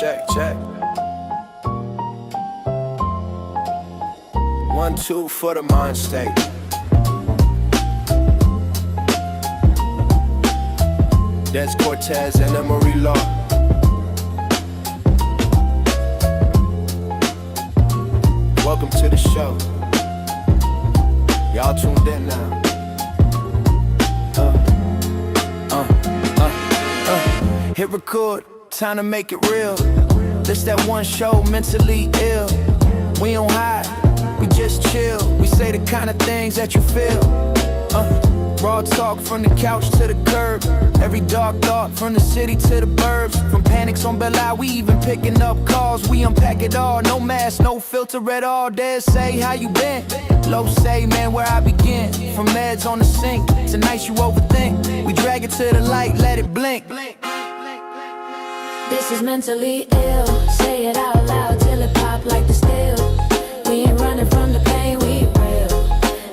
check. 1, 2 for the mind state. Des Cortez and Emery Law. Welcome to the show. Y'all tuned in now. Hit record, time to make it real. This that one show, mentally ill. We don't hide, we just chill. We say the kind of things that you feel. Raw talk from the couch to the curb. Every dark thought from the city to the burbs. From panics on Bel Air, we even picking up calls. We unpack it all, no mask, no filter at all. Dare say how you been? Low say, man, where I begin. From meds on the sink to nights you overthink. We drag it to the light, let it blink. This is mentally ill. Say it out loud till it pop like the steel. We ain't running from the pain, we real.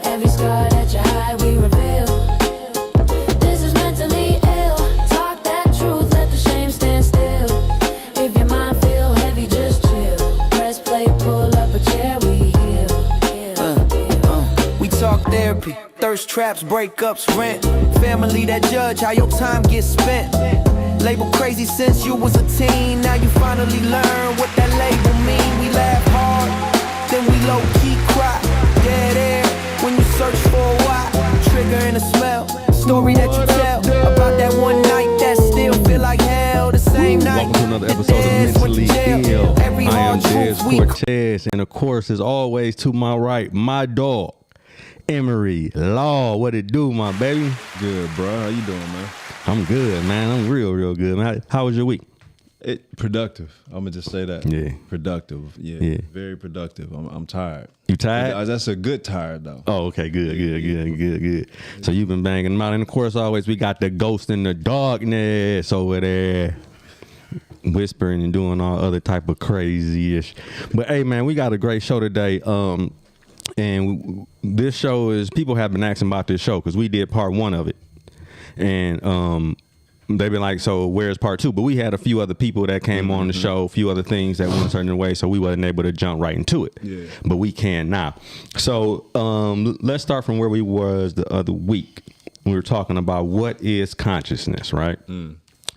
Every scar that you hide, we reveal. This is mentally ill. Talk that truth, let the shame stand still. If your mind feel heavy, just chill. Press play, pull up a chair, we heal. We talk therapy, thirst traps, breakups, rent. Family that judge how your time gets spent. Label crazy since you was a teen. Now you finally learn what that label mean. We laugh hard, then we low-key cry. Dead air when you search for a why. Trigger in a smell, story that you tell about that one night that still feel like hell. The same night. Welcome to another episode of Mentally Ill. I am Des Cortez, and of course, as always, to my right, my dog, Emery Law. What it do, my baby? Good, bro. How you doing, man? I'm good, man. I'm real good, man. How was your week? Productive. I'm gonna just say that. Yeah. Productive. Yeah. Very productive. I'm tired. You tired? That's a good tired though. Oh, okay. Good. So you've been banging them out, and of course, always we got the ghost in the darkness over there, whispering and doing all other type of crazy-ish. But hey, man, we got a great show today. And this show is, people have been asking about this show because we did part 1 of it. And they've been like, so where's part 2? But we had a few other people that came on the show, a few other things that went a certain way, so we wasn't able to jump right into it. Yeah. But we can now. So let's start from where we was the other week. We were talking about what is consciousness, right?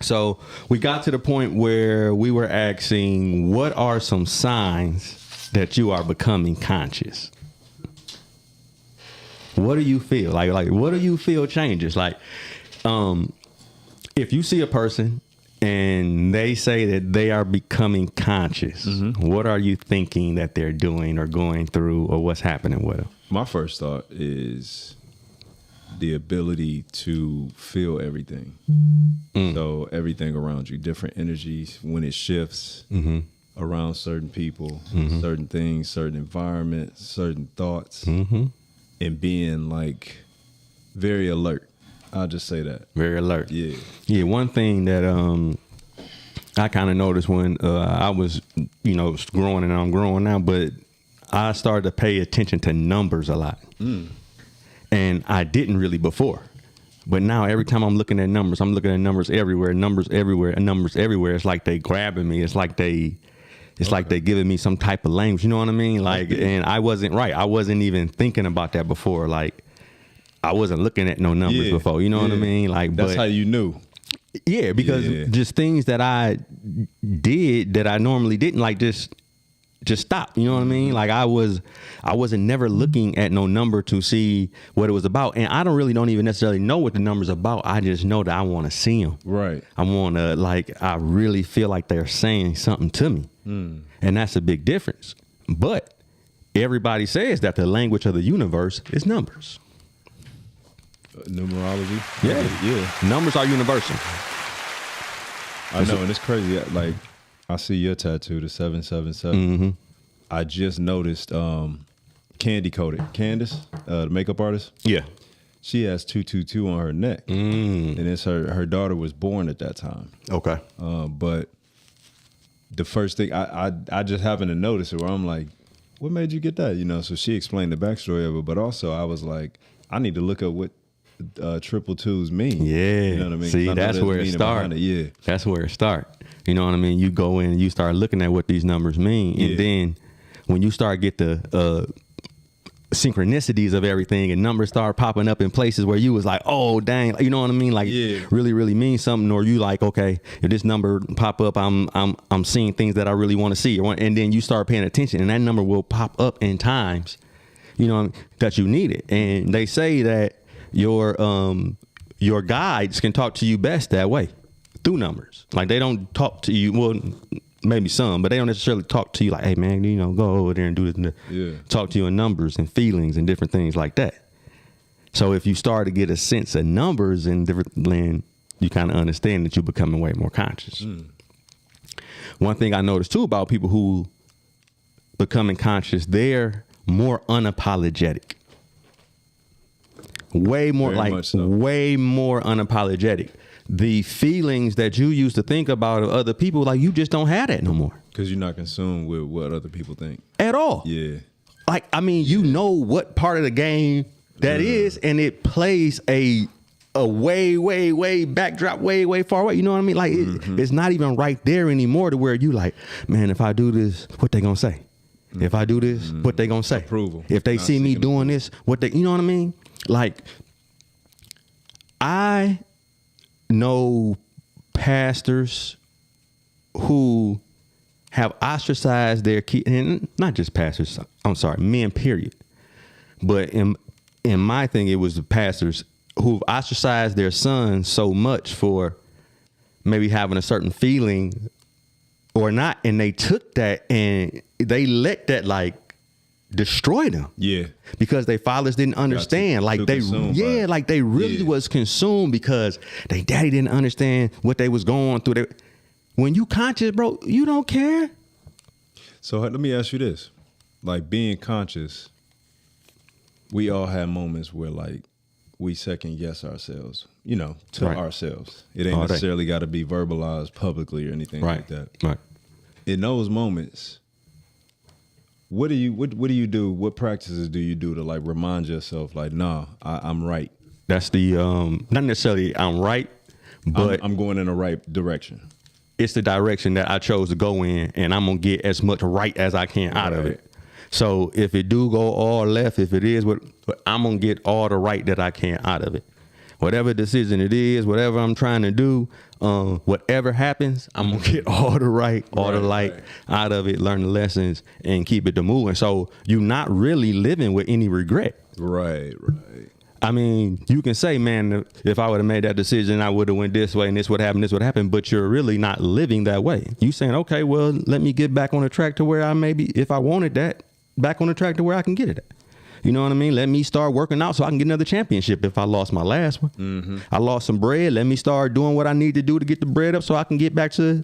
So we got to the point where we were asking, what are some signs that you are becoming conscious? What do you feel? Like what do you feel changes? Like, if you see a person and they say that they are becoming conscious, what are you thinking that they're doing or going through, or what's happening with them? My first thought is the ability to feel everything. So everything around you, different energies, when it shifts around certain people, certain things, certain environments, certain thoughts, and being like very alert. I'll just say that. Very alert. Yeah. Yeah. One thing that I kind of noticed when I was, growing, and I'm growing now, but I started to pay attention to numbers a lot. And I didn't really before. But now every time I'm looking at numbers, I'm looking at numbers everywhere. It's like they grabbing me. It's like they giving me some type of language. You know what I mean? Like, and I wasn't right. I wasn't even thinking about that before. Like, I wasn't looking at no numbers before. You know what I mean? Like, that's how you knew. Yeah, because just things that I did that I normally didn't, like, just stop. You know what I mean? Like, I wasn't never looking at no number to see what it was about. And I don't even necessarily know what the number's about. I just know that I want to see them. Right. I want to, I really feel like they're saying something to me. And that's a big difference. But everybody says that the language of the universe is numbers. Numerology. Yeah. Numbers are universal. I know, and it's crazy. Like, I see your tattoo, the 777. I just noticed Candy Coated. Candace, the makeup artist. Yeah. She has 222 on her neck. And it's her daughter was born at that time. Okay. But the first thing, I just happened to notice it, where I'm like, what made you get that? So she explained the backstory of it, but also I was like, I need to look up what triple twos mean. Yeah. You know what I mean? See, 'Cause I know that's there's where it meaning starts. behind it. Yeah. That's where it starts. You know what I mean? You go in and you start looking at what these numbers mean. Yeah. And then when you start get the synchronicities of everything and numbers start popping up in places where you was like, oh, dang. You know what I mean? Like, Yeah. really, really means something. Or you like, okay, if this number pop up, I'm seeing things that I really want to see. And then you start paying attention and that number will pop up in times, you know, that you need it. And they say that your guides can talk to you best that way, through numbers. Like they don't talk to you, well, maybe some, but they don't necessarily talk to you like, hey man, you know, go over there and do this and that. Yeah. Talk to you in numbers and feelings and different things like that. So if you start to get a sense of numbers and different, then you kind of understand that you're becoming way more conscious. One thing I noticed too about people who becoming conscious, they're more unapologetic. Way more, Very like much so. way more unapologetic. The feelings that you used to think about of other people, like you just don't have that no more Because you're not consumed with what other people think. at all. Yeah. Like, I mean, you know what part of the game that is, and it plays a way backdrop, way far away. You know what I mean? Like, it's not even right there anymore to where you like, man, if I do this, what they gonna say? If I do this, what they gonna say? Approval. If they Not see me seeking doing this, what they, you know what I mean? Like, I know pastors who have ostracized their kids, and not just pastors, I'm sorry, men, period. But in my thing, it was the pastors who've ostracized their sons so much for maybe having a certain feeling or not, and they took that and they let that like destroy them. Yeah. Because their fathers didn't understand. Like too they, consumed by it. like they really Yeah. was consumed because they daddy didn't understand what they was going through. When you conscious, bro, you don't care. So let me ask you this. Like being conscious, we all have moments where like we second guess ourselves, you know, to Right. ourselves. It ain't All day. necessarily got to be verbalized publicly or anything like that. Right. In those moments, what do you do? What practices do you do to like remind yourself like, nah, I'm right. That's the not necessarily I'm right, but I'm going in the right direction. it's the direction that I chose to go in, and I'm gonna get as much right as I can out of Right. it. So if it do go all left, if it is what, I'm gonna get all the right that I can out of it. Whatever decision it is, whatever I'm trying to do, whatever happens, I'm gonna get all the right, all the light out of it, learn the lessons, and keep it to moving. So you're not really living with any regret. Right. I mean, you can say, man, if I would have made that decision, I would have went this way and this would happen, but you're really not living that way. You saying, okay, well, let me get back on the track to where I maybe, if I wanted that, back on the track to where I can get it at. You know what I mean? Let me start working out so I can get another championship if I lost my last one. I lost some bread. Let me start doing what I need to do to get the bread up so I can get back to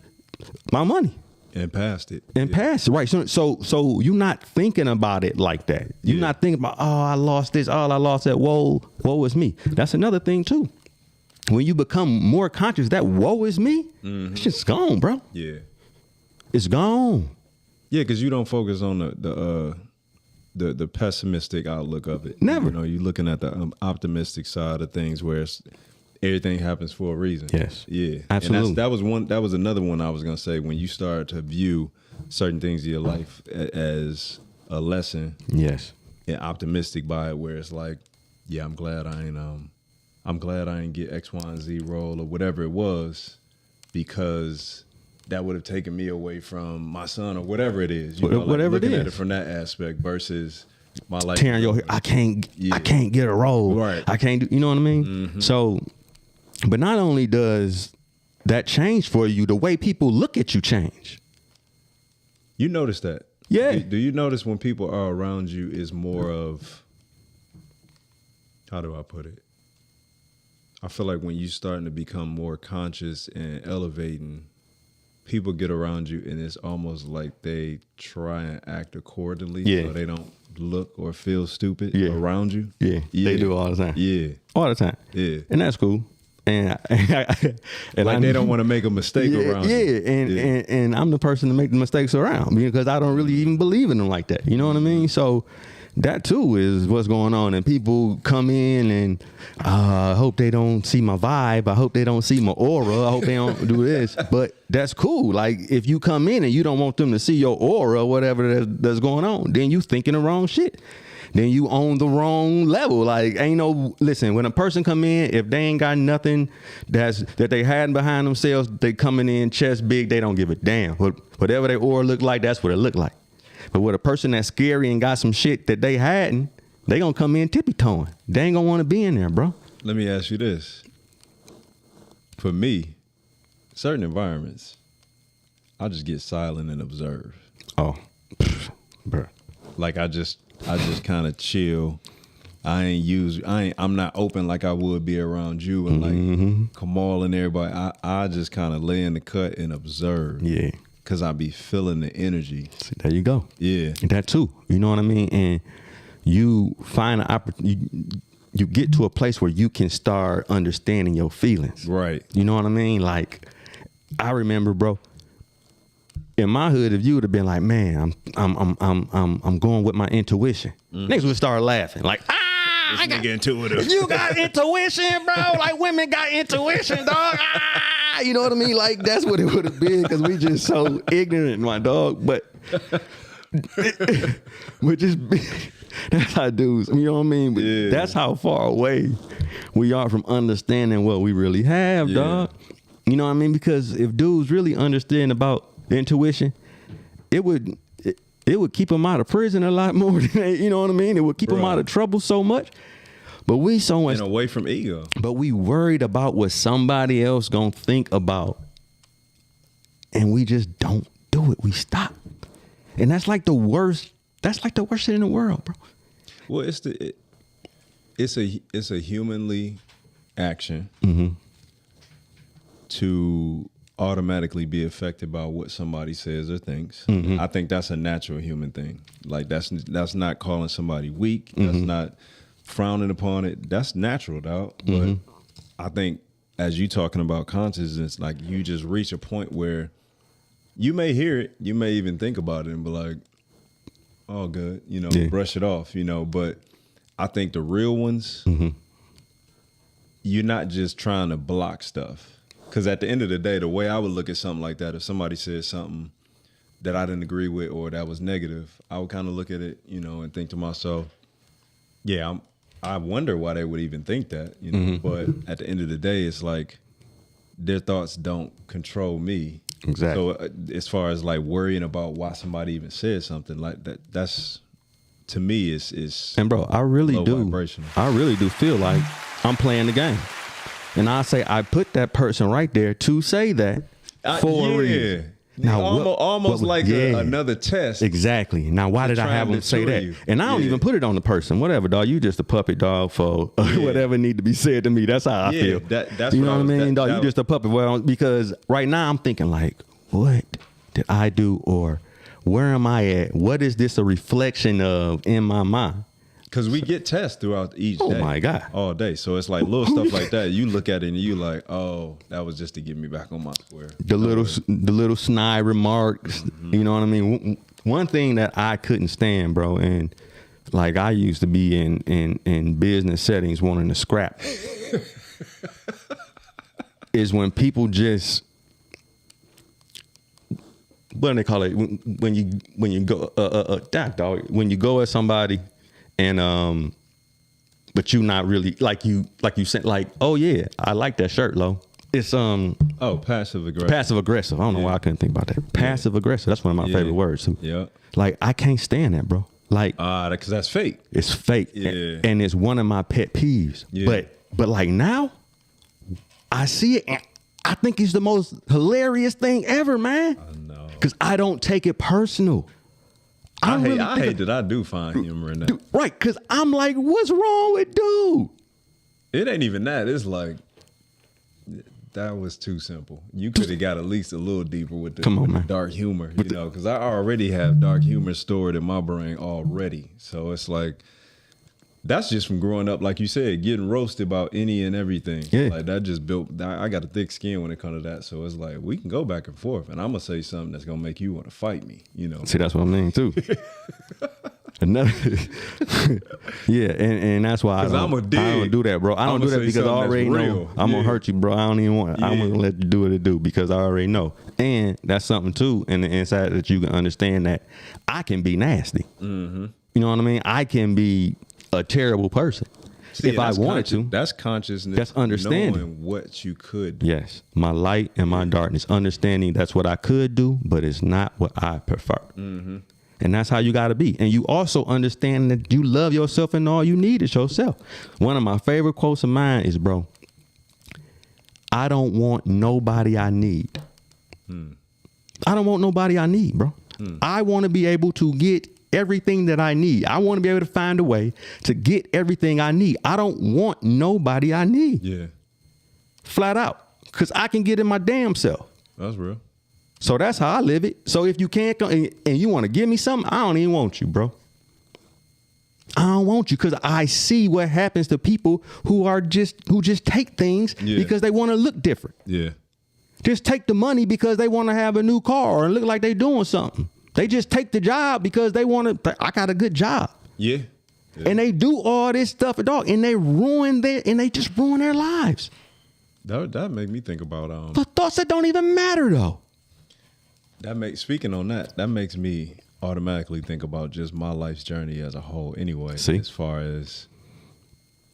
my money. And past it. And pass it, right? So you're not thinking about it like that. You're not thinking about, oh, I lost this, oh, I lost that. Woe is me. That's another thing too. When you become more conscious, that woe is me, it's just gone, bro. Yeah. It's gone. Yeah, because you don't focus on the pessimistic outlook of it. Never. You know, you're looking at the optimistic side of things where everything happens for a reason. Yes. Yeah. Absolutely. And that was another one I was gonna say, when you start to view certain things in your life as a lesson Yes. and optimistic by it, where it's like, yeah, I'm glad I ain't get X, Y, and Z role or whatever it was, because that would have taken me away from my son or whatever it is. You know, like Whatever it looking at is. it from that aspect versus my life. Tearing your hair. I can't get a role. Right. I can't do, you know what I mean? So, but not only does that change for you, the way people look at you change. You notice that? Yeah. Do you notice when people are around you is more of, how do I put it? I feel like when you starting to become more conscious and elevating, people get around you and it's almost like they try and act accordingly, so they don't look or feel stupid around you. Yeah. They do all the time. Yeah. All the time. Yeah. And that's cool. And Like they don't want to make a mistake around you. And I'm the person to make the mistakes around because I don't really even believe in them like that. You know what I mean? So that too is what's going on. And people come in and I hope they don't see my vibe. I hope they don't see my aura. I hope they don't do this. But that's cool. Like if you come in and you don't want them to see your aura or whatever that's going on, then you thinking the wrong shit. Then you on the wrong level. Like listen, when a person come in, if they ain't got nothing that they hiding behind themselves, they coming in chest big, they don't give a damn. Whatever their aura look like, that's what it look like. But with a person that's scary and got some shit that they hadn't, they gonna come in tippy-toeing. They ain't gonna want to be in there, bro. Let me ask you this. For me, certain environments, I just get silent and observe. Oh, bro. Like I just kind of chill. I'm not open like I would be around you and like Kamal and everybody. I just kind of lay in the cut and observe. Yeah. Cause I be feeling the energy. See, there you go. Yeah. And that too. You know what I mean? And you find an opportunity. You get to a place where you can start understanding your feelings. Right. You know what I mean? Like, I remember, bro. In my hood, if you would have been like, man, I'm going with my intuition, niggas would start laughing. Like, I got intuitive. You got intuition, bro. Like women got intuition, dog. You know what I mean? Like that's what it would have been because we just so ignorant, my dog. But we just that's how dudes. You know what I mean? But yeah. That's how far away we are from understanding what we really have, dog. You know what I mean? Because if dudes really understand about intuition, it would keep them out of prison a lot more than they, you know what I mean? It would keep them out of trouble so much. But we so much and away from ego. But we worried about what somebody else gonna think about, and we just don't do it. We stop, and that's like the worst. That's like the worst shit in the world, bro. Well, it's a humanly action to automatically be affected by what somebody says or thinks. I think that's a natural human thing. Like that's not calling somebody weak. That's not frowning upon it. That's natural, dog. But I think as you talking about consciousness, like you just reach a point where you may hear it, you may even think about it and be like, oh, good, brush it off, But I think the real ones, you're not just trying to block stuff. Because at the end of the day, the way I would look at something like that, if somebody said something that I didn't agree with or that was negative, I would kind of look at it, and think to myself, yeah, I wonder why they would even think that, But at the end of the day, it's like their thoughts don't control me. Exactly. So as far as like worrying about why somebody even said something like that's to me is and bro, I really do. Vibrational. I really do feel like I'm playing the game, and I say I put that person right there to say that for a reason. Now, almost like another test. Exactly. Now, why did I have them say that? And I don't even put it on the person. Whatever, dog. You just a puppet, dog, for whatever need to be said to me. That's how I feel. That's you know what I mean, dog? You You just a puppet. Well, because right now I'm thinking like, what did I do, or where am I at? What is this a reflection of in my mind? Because we get tests throughout each day. Oh, my God. All day. So it's like little stuff like that. You look at it and you like, oh, that was just to get me back on my square. The little snide remarks. You know what I mean? One thing that I couldn't stand, bro, and like I used to be in business settings wanting to scrap, is when people just, what do they call it? When you go when you go at somebody and but you not really like you said like, oh yeah, I like that shirt, Lo. It's passive aggressive. Passive aggressive. I don't know why I couldn't think about that. Passive aggressive. That's one of my favorite words too. Yeah. Like I can't stand that, bro. Like because that's fake. It's fake. Yeah. And it's one of my pet peeves. Yeah. But like now, I see it and I think it's the most hilarious thing ever, man. I know. Because I don't take it personal. I hate that I do find humor in that. Right, because I'm like, what's wrong with dude? It ain't even that. It's like, that was too simple. You could have got at least a little deeper with the dark humor, because I already have dark humor stored in my brain already. So it's like, that's just from growing up, like you said, getting roasted about any and everything. Yeah. Like that just built, I got a thick skin when it comes to that. So it's like, we can go back and forth and I'm going to say something that's going to make you want to fight me, See, that's what I mean too. Another, yeah, and that's why I 'Cause I'ma don't dig. do that, bro. I don't I'ma do that say because I something that's already know real. I'm gonna Yeah. hurt you, bro. I don't even want. I'm Yeah. gonna let you do what it do because I already know. And that's something too in the inside that you can understand that I can be nasty. Mm-hmm. You know what I mean? I can be a terrible person if I that's wanted to. That's consciousness. That's understanding. Knowing what you could do. Yes, my light and my darkness, understanding that's what I could do, but it's not what I prefer. Mm-hmm. And that's how you got to be. And you also understand that you love yourself and all you need is yourself. One of my favorite quotes of mine is, bro, I don't want nobody I need. I don't want nobody I need, bro. I want to be able to get everything that I need. I want to be able to find a way to get everything I need. I don't want nobody I need. Yeah, Flat out. Because I can get it my damn self. that's real. So that's how I live it. So if you can't come and you want to give me something, I don't even want you, bro. I don't want you because I see what happens to people who just take things Yeah. because they want to look different. Yeah, Just take the money because they want to have a new car or look like they doing something. They just take the job because they want to. I got a good job, yeah. and they do all this stuff, dog, and they just ruin their lives That make me think about for thoughts that don't even matter, though. Speaking on that makes me automatically think about just my life's journey as a whole. Anyway, See? as far as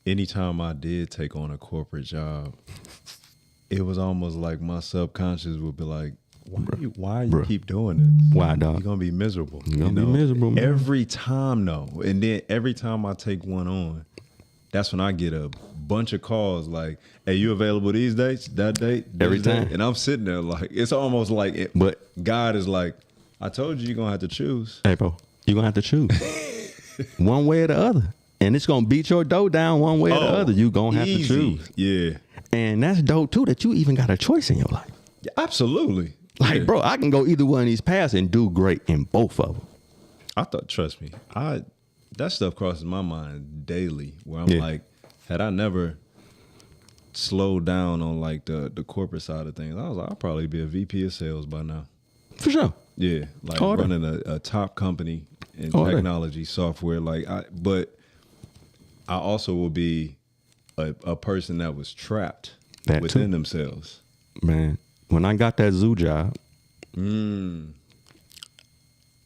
anytime I did take on a corporate job, it was almost like my subconscious would be like, why you Bruh. keep doing this? Why, You're dog? gonna be miserable. You're gonna be miserable, man. Every time though. And then every time I take one on, that's when I get a bunch of calls like, hey, you available these dates, that date, this Every date? time. And I'm sitting there like, it's almost like But- God is like, I told you you're gonna have to choose. Hey, bro, you're going to have to choose one way or the other. And it's going to beat your dough down one way or the other. You're going to have to easy. choose. Yeah. And that's dope, too, that you even got a choice in your life. Yeah, absolutely. Like, Yeah. bro, I can go either one of these paths and do great in both of them. I thought, trust me, that stuff crosses my mind daily where I'm Yeah. like, had I never slowed down on like the corporate side of things, I was like, I'll probably be a VP of sales by now. For sure. Yeah, like All day. running a top company in All day. technology, software. But I also will be a person that was trapped That within too. themselves. Man, when I got that zoo job,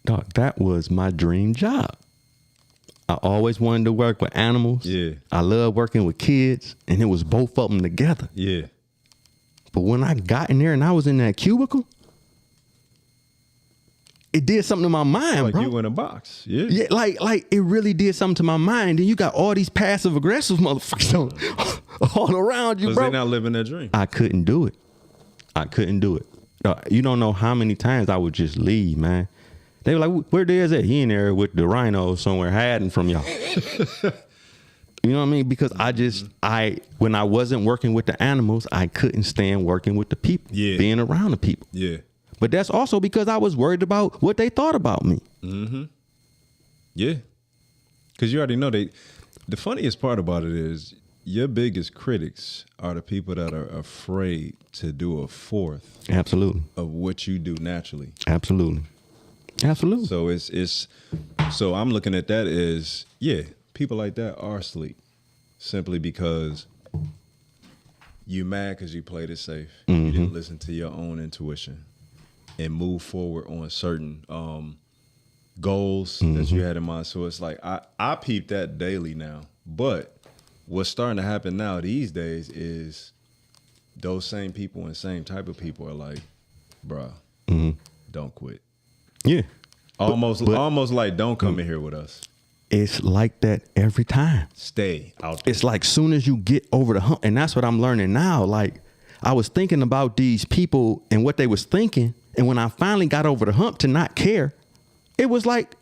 dog, that was my dream job. I always wanted to work with animals. Yeah. I love working with kids, and it was both of them together. Yeah, But when I got in there and I was in that cubicle, it did something to my mind, like bro. you in a box. Yeah, Yeah, like it really did something to my mind. And you got all these passive aggressive motherfuckers all around you, because bro. they're not living their dream. I couldn't do it. I couldn't do it. You don't know how many times I would just leave, man. They were like, where Dez at? He in there with the rhinos somewhere hiding from y'all. You know what I mean? Because when I wasn't working with the animals, I couldn't stand working with the people, Yeah. being around the people. Yeah, But that's also because I was worried about what they thought about me. yeah. Because you already know the funniest part about it is your biggest critics are the people that are afraid to do a fourth Absolutely. of what you do naturally. Absolutely. Absolutely. So so I'm looking at that as, yeah, people like that are asleep simply because you mad because you played it safe. You didn't listen to your own intuition and move forward on certain goals that you had in mind. So it's like I peep that daily now. But what's starting to happen now these days is those same people and same type of people are like, bruh, don't quit. Yeah. Almost like don't come in here with us. It's like that every time. Stay out there. It's like soon as you get over the hump, and that's what I'm learning now. Like I was thinking about these people and what they was thinking, and when I finally got over the hump to not care, it was like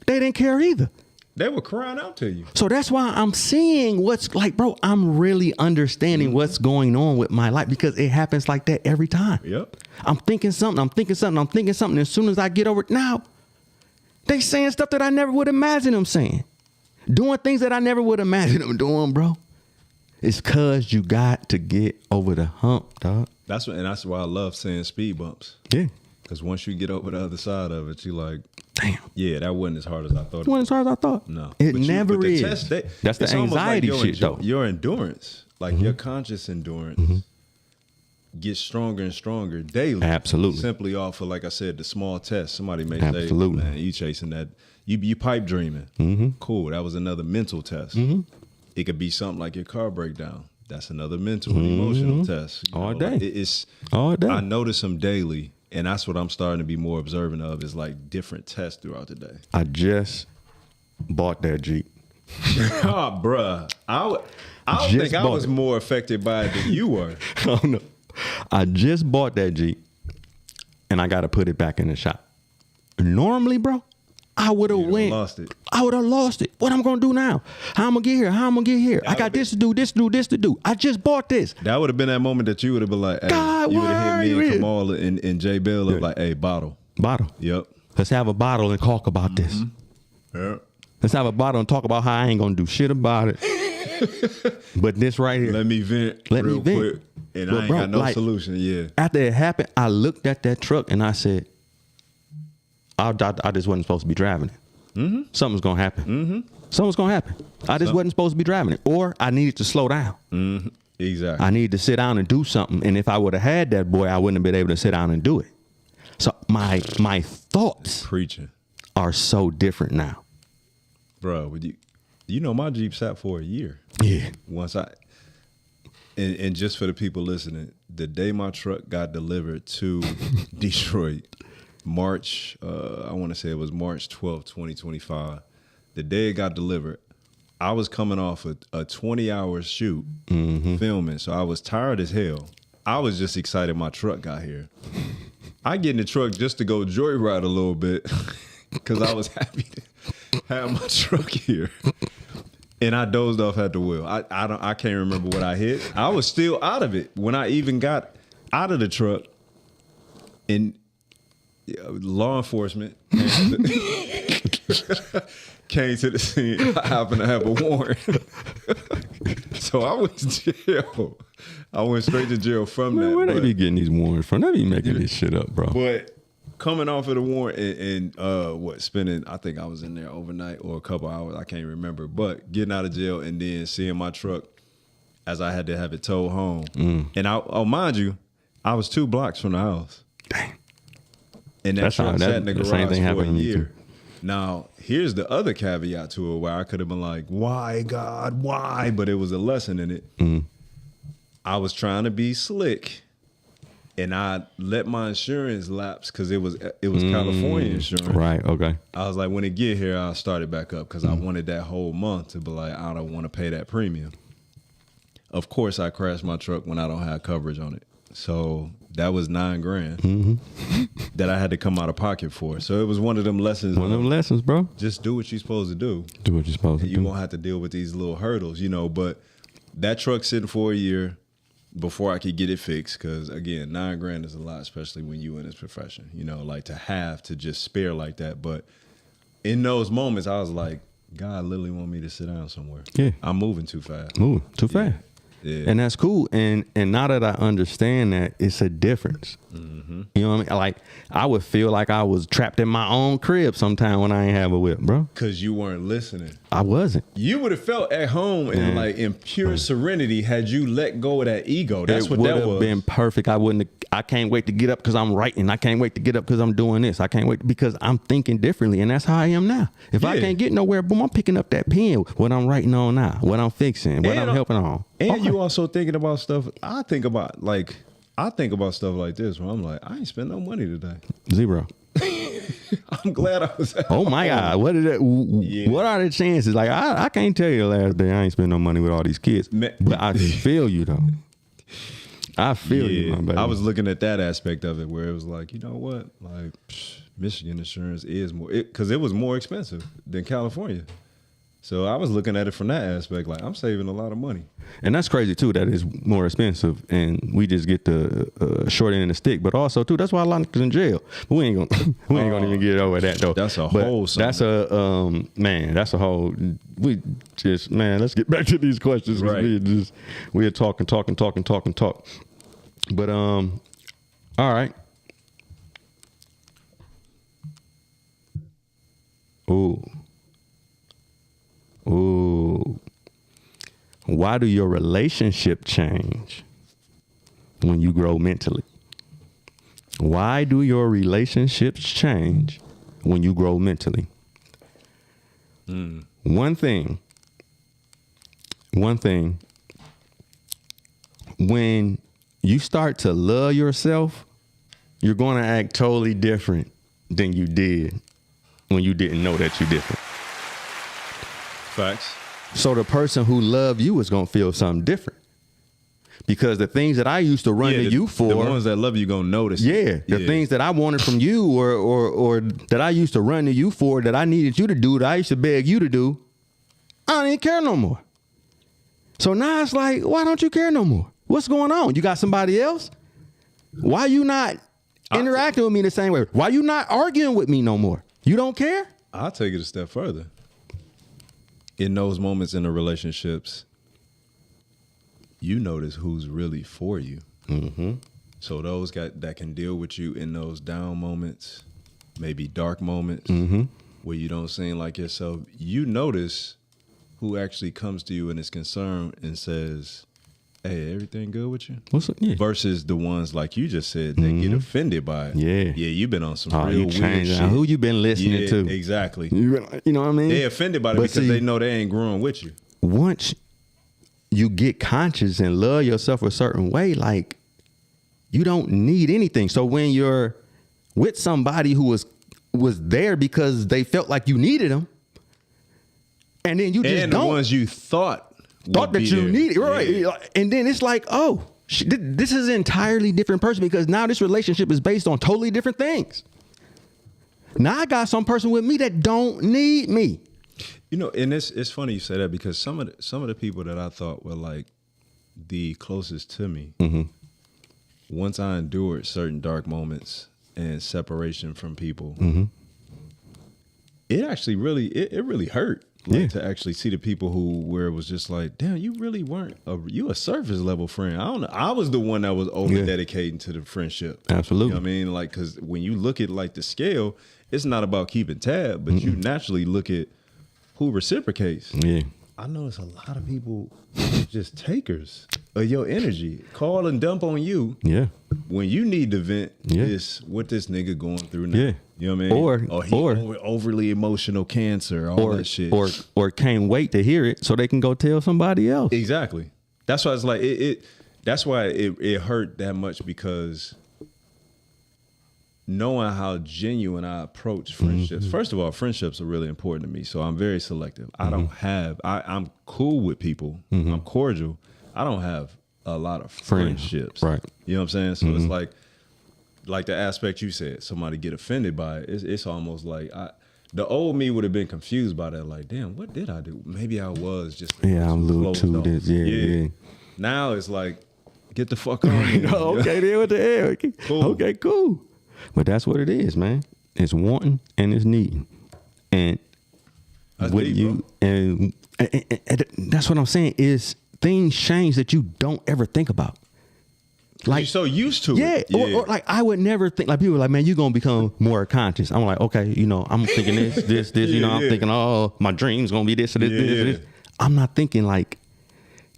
they didn't care either. They were crying out to you. So that's why I'm seeing what's like, bro, I'm really understanding what's going on with my life because it happens like that every time. Yep. I'm thinking something. As soon as I get over it now, they saying stuff that I never would imagine them saying. Doing things that I never would imagine them doing, bro. It's cause you got to get over the hump, dog. That's why I love saying speed bumps. Yeah. Because once you get over the other side of it, you like, Damn. Yeah, that wasn't as hard as I thought. It wasn't as hard as I thought. No, It But never but the is. test, That's the it's almost anxiety your shit, though. Your endurance, like your conscious endurance, gets stronger and stronger daily. Absolutely. Simply off of, like I said, the small test. Somebody may Absolutely. say, "Man, you chasing that? You pipe dreaming? Cool. That was another mental test. It could be something like your car breakdown. That's another mental and emotional test. You All know, day. like, it's All day. I notice them daily, and that's what I'm starting to be more observant of. Is like different tests throughout the day. I just bought that Jeep. Oh, bruh. I would Just think I bought was it. more affected by it than you were. Oh no. I just bought that Jeep and I gotta put it back in the shop. Normally, bro, I would have went. lost it. I would have lost it. What I'm gonna do now? How I'm gonna get here? How I'm gonna get here? I got this to do, this to do, this to do. I just bought this. That would have been that moment that you would have been like, hey, God, you would why have are hit you me and here? Kamal and J Bill of like, hey, bottle. Bottle. Yep. Let's have a bottle and talk about this. Yep. Let's have a bottle and talk about how I ain't gonna do shit about it. But this right here. Let me vent Let me real vent. quick. And But I ain't bro, got no like- solution. Yeah. After it happened, I looked at that truck and I said, I just wasn't supposed to be driving it. Something's gonna happen. Something's gonna happen. I just wasn't supposed to be driving it, or I needed to slow down. Exactly. I needed to sit down and do something. And if I would have had that boy, I wouldn't have been able to sit down and do it. So my thoughts Preaching. are so different now. Bro, would you know my Jeep sat for a year. Yeah. Once and just for the people listening, the day my truck got delivered to Detroit, March, I want to say it was March 12th, 2025. The day it got delivered, I was coming off a 20-hour shoot filming, so I was tired as hell. I was just excited my truck got here. I get in the truck just to go joyride a little bit because I was happy to have my truck here. And I dozed off at the wheel. I can't remember what I hit. I was still out of it when I even got out of the truck. And law enforcement came to the scene. I happened to have a warrant. So I went to jail. I went straight to jail from Man, that. where they but- be getting these warrants from? They be making this shit up, bro. But coming off of the warrant and spending, I think I was in there overnight or a couple hours, I can't remember. But getting out of jail and then seeing my truck as I had to have it towed home. And I'll mind you, I was 2 blocks from the house. Dang. And that That's truck how- sat that- in the the same garage thing for happened a to me, year. too. Now, here's the other caveat to it where I could have been like, why, God, why? But it was a lesson in it. I was trying to be slick, and I let my insurance lapse because it was California insurance. Right, okay. I was like, when it get here, I'll start it back up because I wanted that whole month to be like, I don't want to pay that premium. Of course, I crashed my truck when I don't have coverage on it. So that was $9,000 that I had to come out of pocket for. So it was one of them lessons. One of them lessons, bro. Just do what you're supposed to do. Do what you're supposed to And you do. won't have to deal with these little hurdles, But that truck sitting for a year before I could get it fixed, because again, $9,000 is a lot, especially when you in this profession. Like to have to just spare like that. But in those moments, I was like, God literally want me to sit down somewhere. Yeah. I'm moving too fast. Moving too fast. Yeah. And that's cool. And now that I understand that, it's a difference. You know what I mean? Like, I would feel like I was trapped in my own crib sometime when I ain't have a whip, bro. Because you weren't listening. I wasn't. You would have felt at home and like in pure serenity had you let go of that ego. That's it what would that have was. been perfect. I can't wait to get up because I'm writing. I can't wait to get up because I'm doing this. I can't wait because I'm thinking differently. And that's how I am now. If I Yeah. can't get nowhere, boom, I'm picking up that pen, what I'm writing on now, what I'm fixing, what And I'm helping on. And Okay. you also thinking about stuff. I think about stuff like this where I'm like, I ain't spend no money today. 0. I'm glad I was at Oh my God! What is that? Yeah. What are the chances? Like I can't tell you the last day I ain't spend no money with all these kids. Man. But I feel you though. I feel you, my baby. I was looking at that aspect of it where it was like, you know what? Like, Michigan insurance is more, because it was more expensive than California. So I was looking at it from that aspect, like I'm saving a lot of money. And that's crazy too. That is more expensive, and we just get the short end of the stick. But also too, that's why a lot of niggas in jail. But we ain't gonna even get over that though. That's a But whole something. That's a man. That's a whole. We just let's get back to these questions. 'Cause Right. we are talking. But all right. Why do your relationship change when you grow mentally? Why do your relationships change when you grow mentally? One thing, when you start to love yourself, you're going to act totally different than you did when you didn't know that you're different. Facts. So the person who loved you is going to feel something different. Because the things that I used to run to you for, the ones that love you gonna notice. the things that I wanted from you or that I used to run to you for, that I needed you to do, that I used to beg you to do, I don't even care no more. So now it's like, why don't you care no more? What's going on? You got somebody else? Why you not interacting with me the same way? Why you not arguing with me no more? You don't care? I'll take it a step further. In those moments in the relationships, you notice who's really for you. Mm-hmm. So those that can deal with you in those down moments, maybe dark moments, where you don't seem like yourself, you notice who actually comes to you and is concerned and says, hey, everything good with you? What's up? Yeah. Versus the ones, like you just said, that get offended by it. Yeah. Yeah, you've been on some Oh, real you weird changed. shit. Who you been listening to? Exactly. You know what I mean? They offended by it But because see, they know they ain't growing with you. once you get conscious and love yourself a certain way, like, you don't need anything. So when you're with somebody who was there because they felt like you needed them, and then you just And the don't ones you thought would that be you there. needed, right? Yeah. And then it's like, oh, this is an entirely different person, because now this relationship is based on totally different things. Now I got some person with me that don't need me. You know, and it's funny you say that, because some of the people that I thought were like the closest to me, once I endured certain dark moments and separation from people, it actually really it really hurt. Like, to actually see the people where it was just like, damn, you really weren't you a surface level friend. I don't know. I was the one that was over dedicating to the friendship. Absolutely. You know what I mean? Like, because when you look at like the scale, it's not about keeping tab, but you naturally look at who reciprocates. Yeah. I notice a lot of people just takers of your energy, call and dump on you. Yeah. When you need to vent, Yeah. what this nigga going through now. Yeah. You know what I mean? Or- he or- overly emotional cancer, all that shit. Or can't wait to hear it so they can go tell somebody else. Exactly. That's why it's like that's why it hurt that much, because knowing how genuine I approach friendships. First of all, friendships are really important to me, so I'm very selective. I'm cool with people. I'm cordial. I don't have a lot of friendships. Right. You know what I'm saying? So it's like the aspect you said, somebody get offended by it. It's almost like the old me would have been confused by that. Like, damn, what did I do? Maybe I was just I'm a little closed too off. this. Yeah. Now it's like, get the fuck on. Here. Okay, then what the hell? Cool. Okay, cool. But that's what it is, man. It's wanting and it's needing. And That's with deep, you, and that's what I'm saying, is things change that you don't ever think about. Like, you're so used to it. Or like, I would never think, like, people are like, man, you're gonna become more conscious. I'm like, okay, you know, I'm thinking this, you know, I'm thinking, oh, my dream's gonna be this or this. I'm not thinking like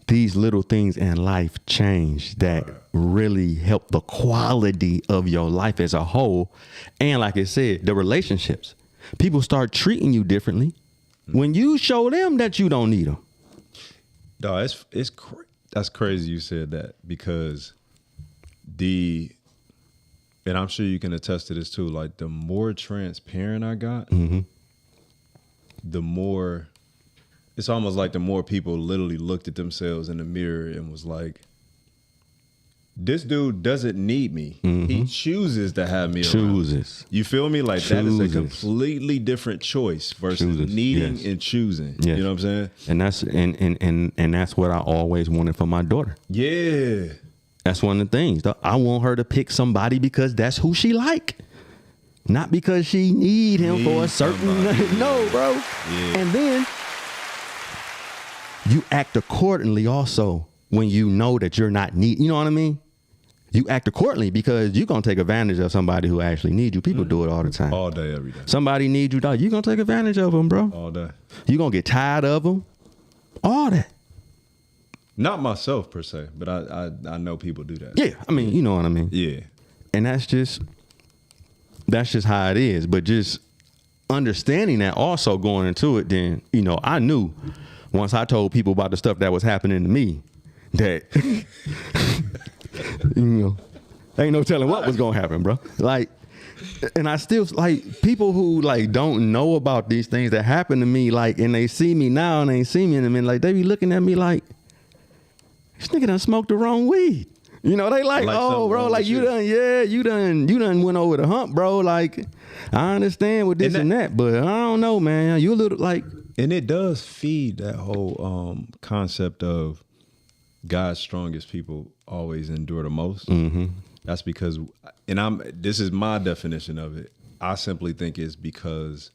these little things in life change that really help the quality of your life as a whole. And like I said, the relationships, people start treating you differently when you show them that you don't need them. Dog, that's crazy you said that, because and I'm sure you can attest to this too, like the more transparent I got, the more, it's almost like the more people literally looked at themselves in the mirror and was like, this dude doesn't need me. He chooses to have me around. Chooses. You feel me? Like, that is a Chooses. completely different choice versus Chooses, needing yes. and choosing. Yes. You know what I'm saying? And that's and that's what I always wanted for my daughter. Yeah. That's one of the things. I want her to pick somebody because that's who she like. Not because she need him for a certain no, bro. Yeah. And then you act accordingly also when you know that you're not need. You know what I mean? You act accordingly because you're gonna take advantage of somebody who actually needs you. People do it all the time. All day, every day. Somebody needs you, dog. You're gonna take advantage of them, bro. All day. You're gonna get tired of them. All that. Not myself per se, but I know people do that. Yeah, I mean, you know what I mean. Yeah. And that's just how it is. But just understanding that, also going into it, then, you know, I knew once I told people about the stuff that was happening to me that, you know, ain't no telling what was gonna happen, bro. Like, and I still, like, people who, like, don't know about these things that happen to me, like, and they see me now and they ain't see me in a minute, like, they be looking at me like, this nigga done smoked the wrong weed. You know, they like oh, bro, like, you done went over the hump, bro. Like, I understand with this and that, but I don't know, man. You a little, like. And it does feed that whole concept of God's strongest people always endure the most. Mm-hmm. That's because, and this is my definition of it. I simply think it's because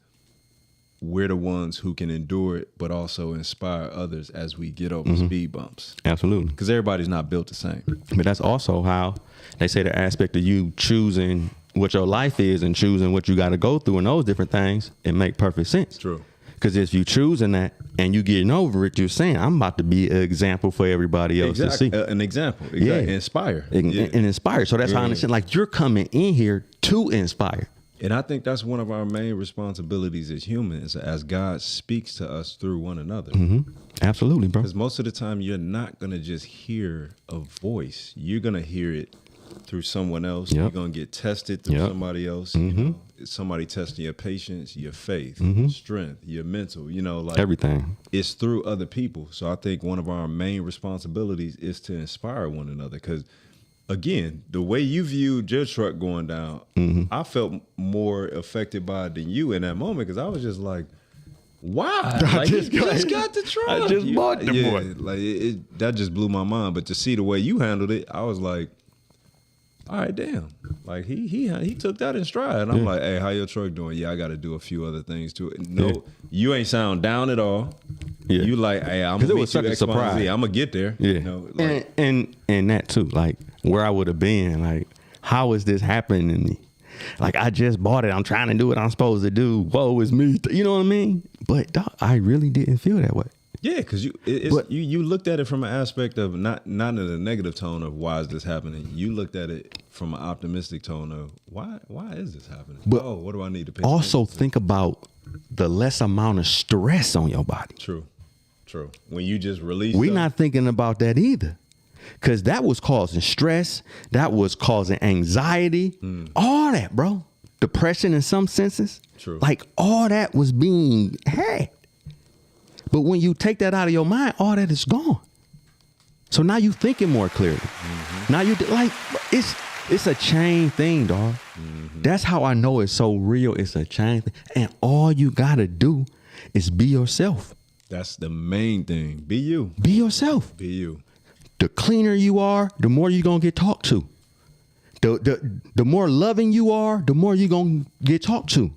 we're the ones who can endure it, but also inspire others as we get over speed bumps. Absolutely. Because everybody's not built the same. But that's also how they say the aspect of you choosing what your life is and choosing what you got to go through and those different things, it make perfect sense. True. Because if you choosing that and you getting over it, you're saying, I'm about to be an example for everybody else to see. An example. Exactly. Yeah. Inspire. And inspire. So that's how I understand. Like, you're coming in here to inspire. And I think that's one of our main responsibilities as humans, as God speaks to us through one another. Mm-hmm. Absolutely, bro. Because most of the time, you're not going to just hear a voice. You're going to hear it through someone else. Yep. You're going to get tested through somebody else. Mm-hmm. You know, somebody testing your patience, your faith, strength, your mental, you know, like everything. It's through other people. So I think one of our main responsibilities is to inspire one another. Because again, the way you viewed your truck going down, I felt more affected by it than you in that moment, because I was just like, why? Like, you just got the truck. I just bought the boy. Like that just blew my mind. But to see the way you handled it, I was like, all right, damn. Like he took that in stride. And I'm like, hey, how your truck doing? Yeah, I got to do a few other things to it. No, you ain't sound down at all. Yeah. You like, hey, I'm gonna meet you X, Y, and Z. I'm gonna get there. Yeah. You know, like, and that too, like where I would have been, like, how is this happening to me? Like, I just bought it. I'm trying to do what I'm supposed to do. Whoa, it's me. You know what I mean? But dog, I really didn't feel that way. Yeah, because you looked at it from an aspect of not in a negative tone of why is this happening. You looked at it from an optimistic tone of why is this happening? But what do I need to pay also attention to? think about the less amount of stress on your body. True. When you just release, we're not thinking about that either, because that was causing stress. That was causing anxiety. All that, bro. Depression in some senses. True. Like, all that was being had. But when you take that out of your mind, all that is gone. So now you thinking more clearly. Now you like, it's a chain thing, dog. That's how I know it's so real. It's a chain thing. And all you gotta do is be yourself. That's the main thing. Be you. Be yourself. Be you. The cleaner you are, the more you're gonna get talked to. The more loving you are, the more you're gonna get talked to.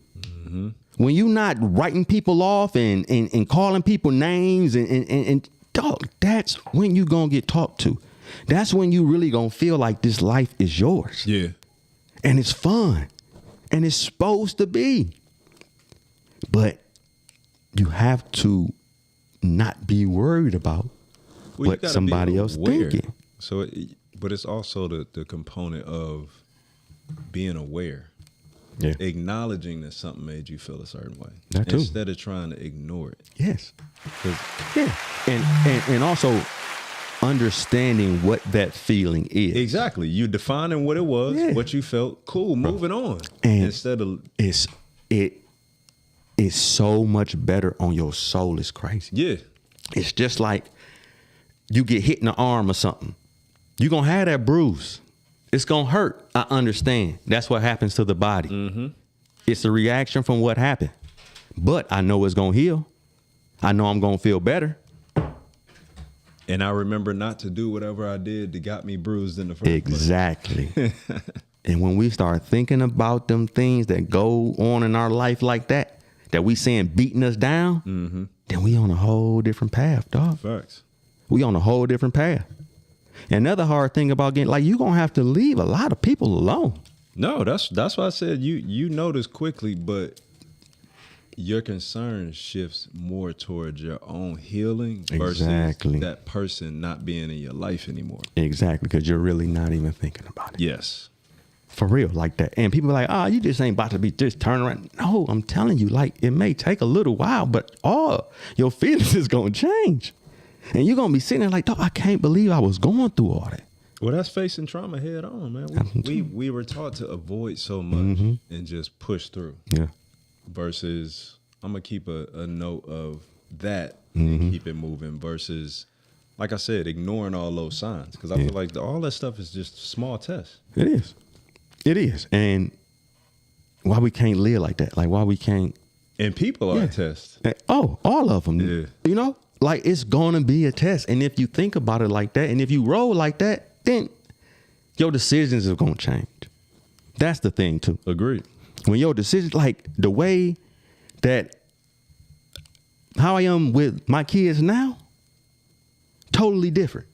When you're not writing people off and calling people names and dog, that's when you gonna get talked to. That's when you really gonna feel like this life is yours. Yeah. And it's fun. And it's supposed to be. But you have to not be worried about what somebody else thinking. So, but it's also the component of being aware. Yeah. Acknowledging that something made you feel a certain way. That too. Instead of trying to ignore it. Yes. Yeah. And also understanding what that feeling is. Exactly. You defining what it was, what you felt. Cool. Moving on. And instead of it's so much better on your soul. It's crazy. Yeah. It's just like you get hit in the arm or something. You're gonna have that bruise. It's going to hurt. I understand. That's what happens to the body. It's a reaction from what happened. But I know it's going to heal. I know I'm going to feel better. And I remember not to do whatever I did that got me bruised in the first place. Exactly. And when we start thinking about them things that go on in our life like that we saying beating us down, then we on a whole different path, dog. Facts. We on a whole different path. Another hard thing about getting, like, you're going to have to leave a lot of people alone. No, that's why I said you notice quickly, but your concern shifts more towards your own healing versus Exactly. that person not being in your life anymore. Exactly, because you're really not even thinking about it. Yes. For real, like that. And people are like, oh, you just ain't about to be just turning around. No, I'm telling you, like, it may take a little while, but your feelings is going to change. And you're going to be sitting there like, dog, I can't believe I was going through all that. Well, that's facing trauma head on, man. We were taught to avoid so much and just push through. Yeah. Versus, I'm going to keep a note of that and keep it moving versus, like I said, ignoring all those signs. Because I feel like all that stuff is just small tests. It is. It is. And why we can't live like that? Like, why we can't. And people are a test. Oh, all of them. Yeah. You know, like, it's going to be a test. And if you think about it like that, and if you roll like that, then your decisions are going to change. That's the thing, too. Agreed. When your decisions, like the way that how I am with my kids now, totally different.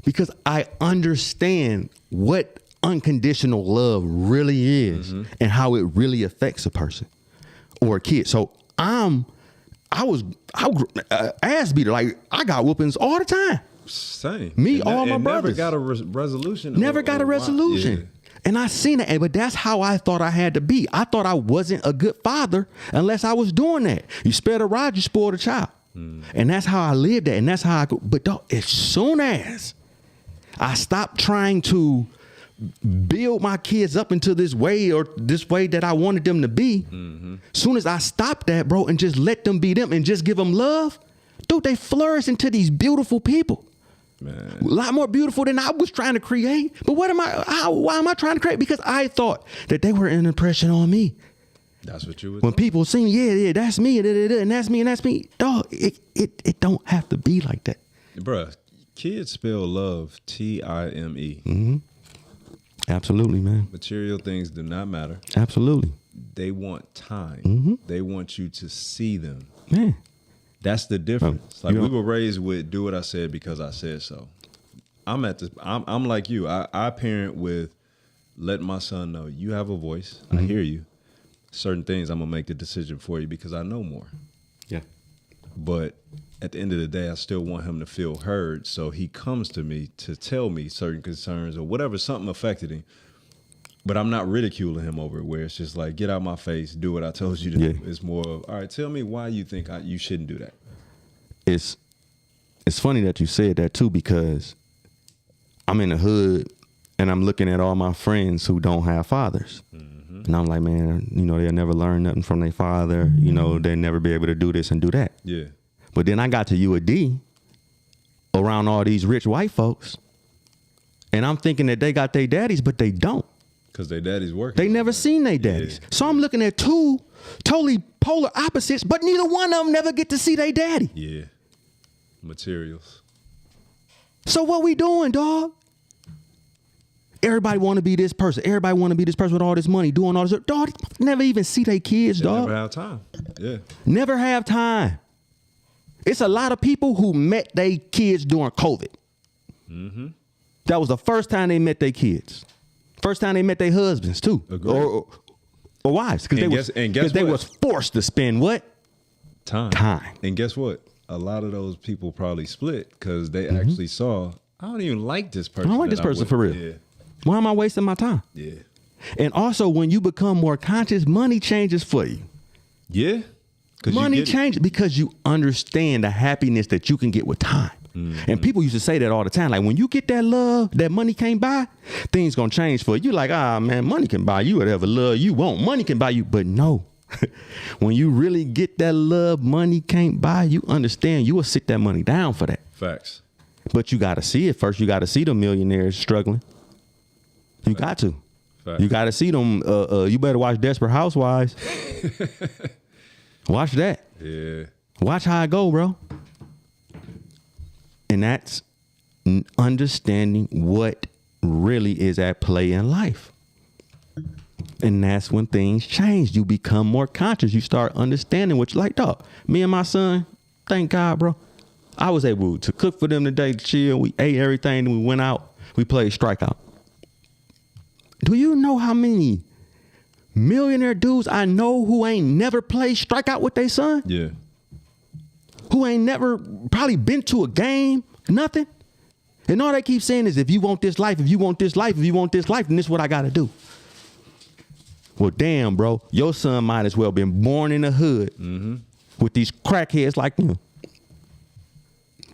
Because I understand what unconditional love really is and how it really affects a person or a kid. So I was ass beater. Like, I got whoopings all the time. Same. Me, And all my and brothers. Never got a resolution. Never or- got a or why- resolution. Yeah. And I seen it, but that's how I thought I had to be. I thought I wasn't a good father unless I was doing that. You spare the rod, you spoil the child. And that's how I lived that. And that's how I go. But dog, as soon as I stopped trying to build my kids up into this way or this way that I wanted them to be, soon as I stopped that, bro, and just let them be them and just give them love, dude, they flourish into these beautiful people. Man. A lot more beautiful than I was trying to create. But why am I trying to create? Because I thought that they were an impression on me. That's what you would When people see me, yeah, that's me, and that's me, and that's me. Dog, it don't have to be like that. Bruh, kids spell love Time. Absolutely, man. Material things do not matter. Absolutely. They want time. They want you to see them. Man. That's the difference. Oh, Like, you we know- were raised with do what I said because I said so. I'm like you. I parent with let my son know you have a voice. I hear you. Certain things I'm gonna make the decision for you because I know more. Yeah. But at the end of the day, I still want him to feel heard. So he comes to me to tell me certain concerns or whatever, something affected him. But I'm not ridiculing him over it, where it's just like, get out my face, do what I told you to do. It's more of, all right, tell me why you think you shouldn't do that. It's funny that you said that too, because I'm in the hood and I'm looking at all my friends who don't have fathers. And I'm like, man, you know, they'll never learn nothing from their father. You know, they'll never be able to do this and do that. Yeah. But then I got to UAD around all these rich white folks, and I'm thinking that they got their daddies, but they don't. Because their daddy's working. They never seen their daddies. Yeah. So I'm looking at two totally polar opposites, but neither one of them never get to see their daddy. Yeah. Materials. So what we doing, dog? Everybody want to be this person. Everybody want to be this person with all this money, doing all this. Dog, never even see their kids, They dog. never have time. Yeah. Never have time. It's a lot of people who met their kids during COVID. That was the first time they met their kids. First time they met their husbands too, Agreed. or wives, because And guess they what? was forced to spend what? Time. And guess what? A lot of those people probably split because they actually saw, I don't even like this person. I don't like this that person with. for real. Yeah. Why am I wasting my time? Yeah. And also, when you become more conscious, money changes for you. Yeah. 'Cause you Money get it. changes because you understand the happiness that you can get with time. And people used to say that all the time. Like, when you get that love that money can't buy, things gonna change for you. Like, man, money can buy you whatever love you want. Money can buy you, but no. When you really get that love money can't buy, you understand you will sit that money down for that. Facts. But you got to see it first. You got to see the millionaires struggling. You got to. Facts. You got to see them. You better watch Desperate Housewives. Watch that. Yeah. Watch how it go, bro. And that's understanding what really is at play in life. And that's when things change. You become more conscious. You start understanding what you like. Dog, me and my son, thank God, bro. I was able to cook for them today, chill. We ate everything, then we went out. We played Strikeout. Do you know how many millionaire dudes I know who ain't never played strikeout with their son, Yeah. who ain't never probably been to a game, nothing. And all they keep saying is, if you want this life, if you want this life, if you want this life, then this is what I got to do. Well, damn, bro, your son might as well been born in the hood with these crackheads like you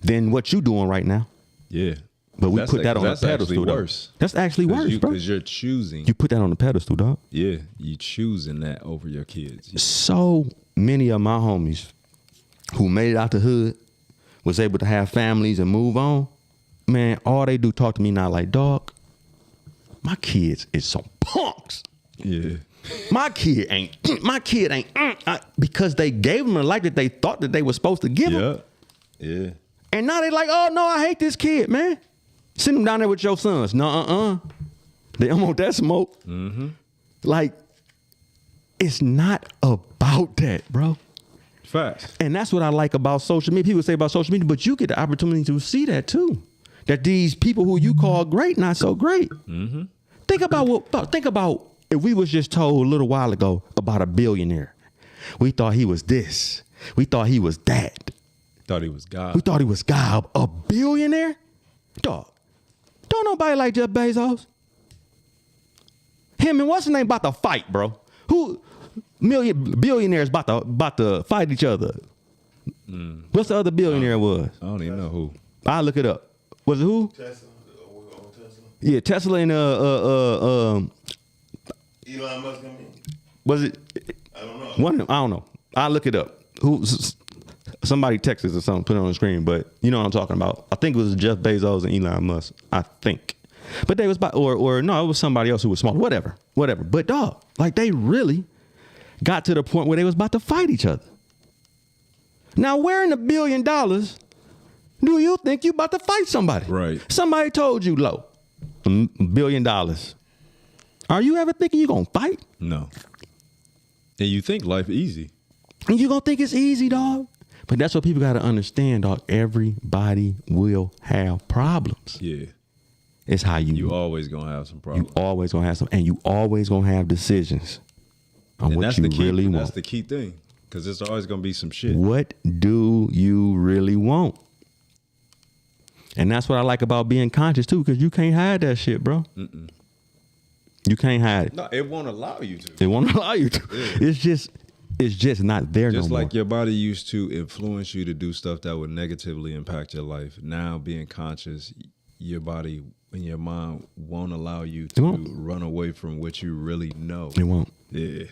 than what you doing right now. Yeah. But we That's put that on the that's actually pedestal, though. worse. That's actually worse, bro. Because you're choosing. You put that on the pedestal, dog. Yeah, you choosing that over your kids. So many of my homies who made it out the hood was able to have families and move on. Man, all they do talk to me now like, dog, my kids is some punks. Yeah. My kid ain't, because they gave them a life that they thought that they were supposed to give them. Yeah. And now they like, oh no, I hate this kid, man. Send them down there with your sons. No, they don't want that smoke. Like, it's not about that, bro. Facts. And that's what I like about social media. People say about social media, but you get the opportunity to see that too. That these people who you call great, not so great. Think about if we was just told a little while ago about a billionaire. We thought he was this. We thought he was that. Thought he was God. We thought he was God. A billionaire? Dog. Don't nobody like Jeff Bezos. Him and what's his name about to fight, bro? Who billionaires about to fight each other? What's the other billionaire was? I don't even know who. I'll look it up. Was it who? Tesla. We own Tesla. Yeah, Tesla and Elon Musk. I mean, was it I don't know. one of them? I don't know. I'll look it up. Who? Somebody text us or something, put it on the screen, but you know what I'm talking about. I think it was Jeff Bezos and Elon Musk. I think. But they was by, or no, it was somebody else who was small. Whatever. But dog, like they really got to the point where they was about to fight each other. Now, where in $1 billion do you think you about to fight somebody? Right. Somebody told you, low, $1 billion. Are you ever thinking you gonna fight? No. And you think life easy. And you gonna think it's easy, dog? But that's what people gotta understand, dog. Everybody will have problems. Yeah. It's how You always gonna have some you problems. always gonna have some, and you always gonna have decisions on And what that's you the key. really That's want. the key thing. Because there's always gonna be some shit. What do you really want? And that's what I like about being conscious too, because you can't hide that shit, bro. You can't hide it. No, it won't allow you to. They won't allow you to. Yeah. It's just not there Just no like more. your body used to influence you to do stuff that would negatively impact your life. Now being conscious, your body and your mind won't allow you It to won't. run away from what you really know. It won't. Yeah.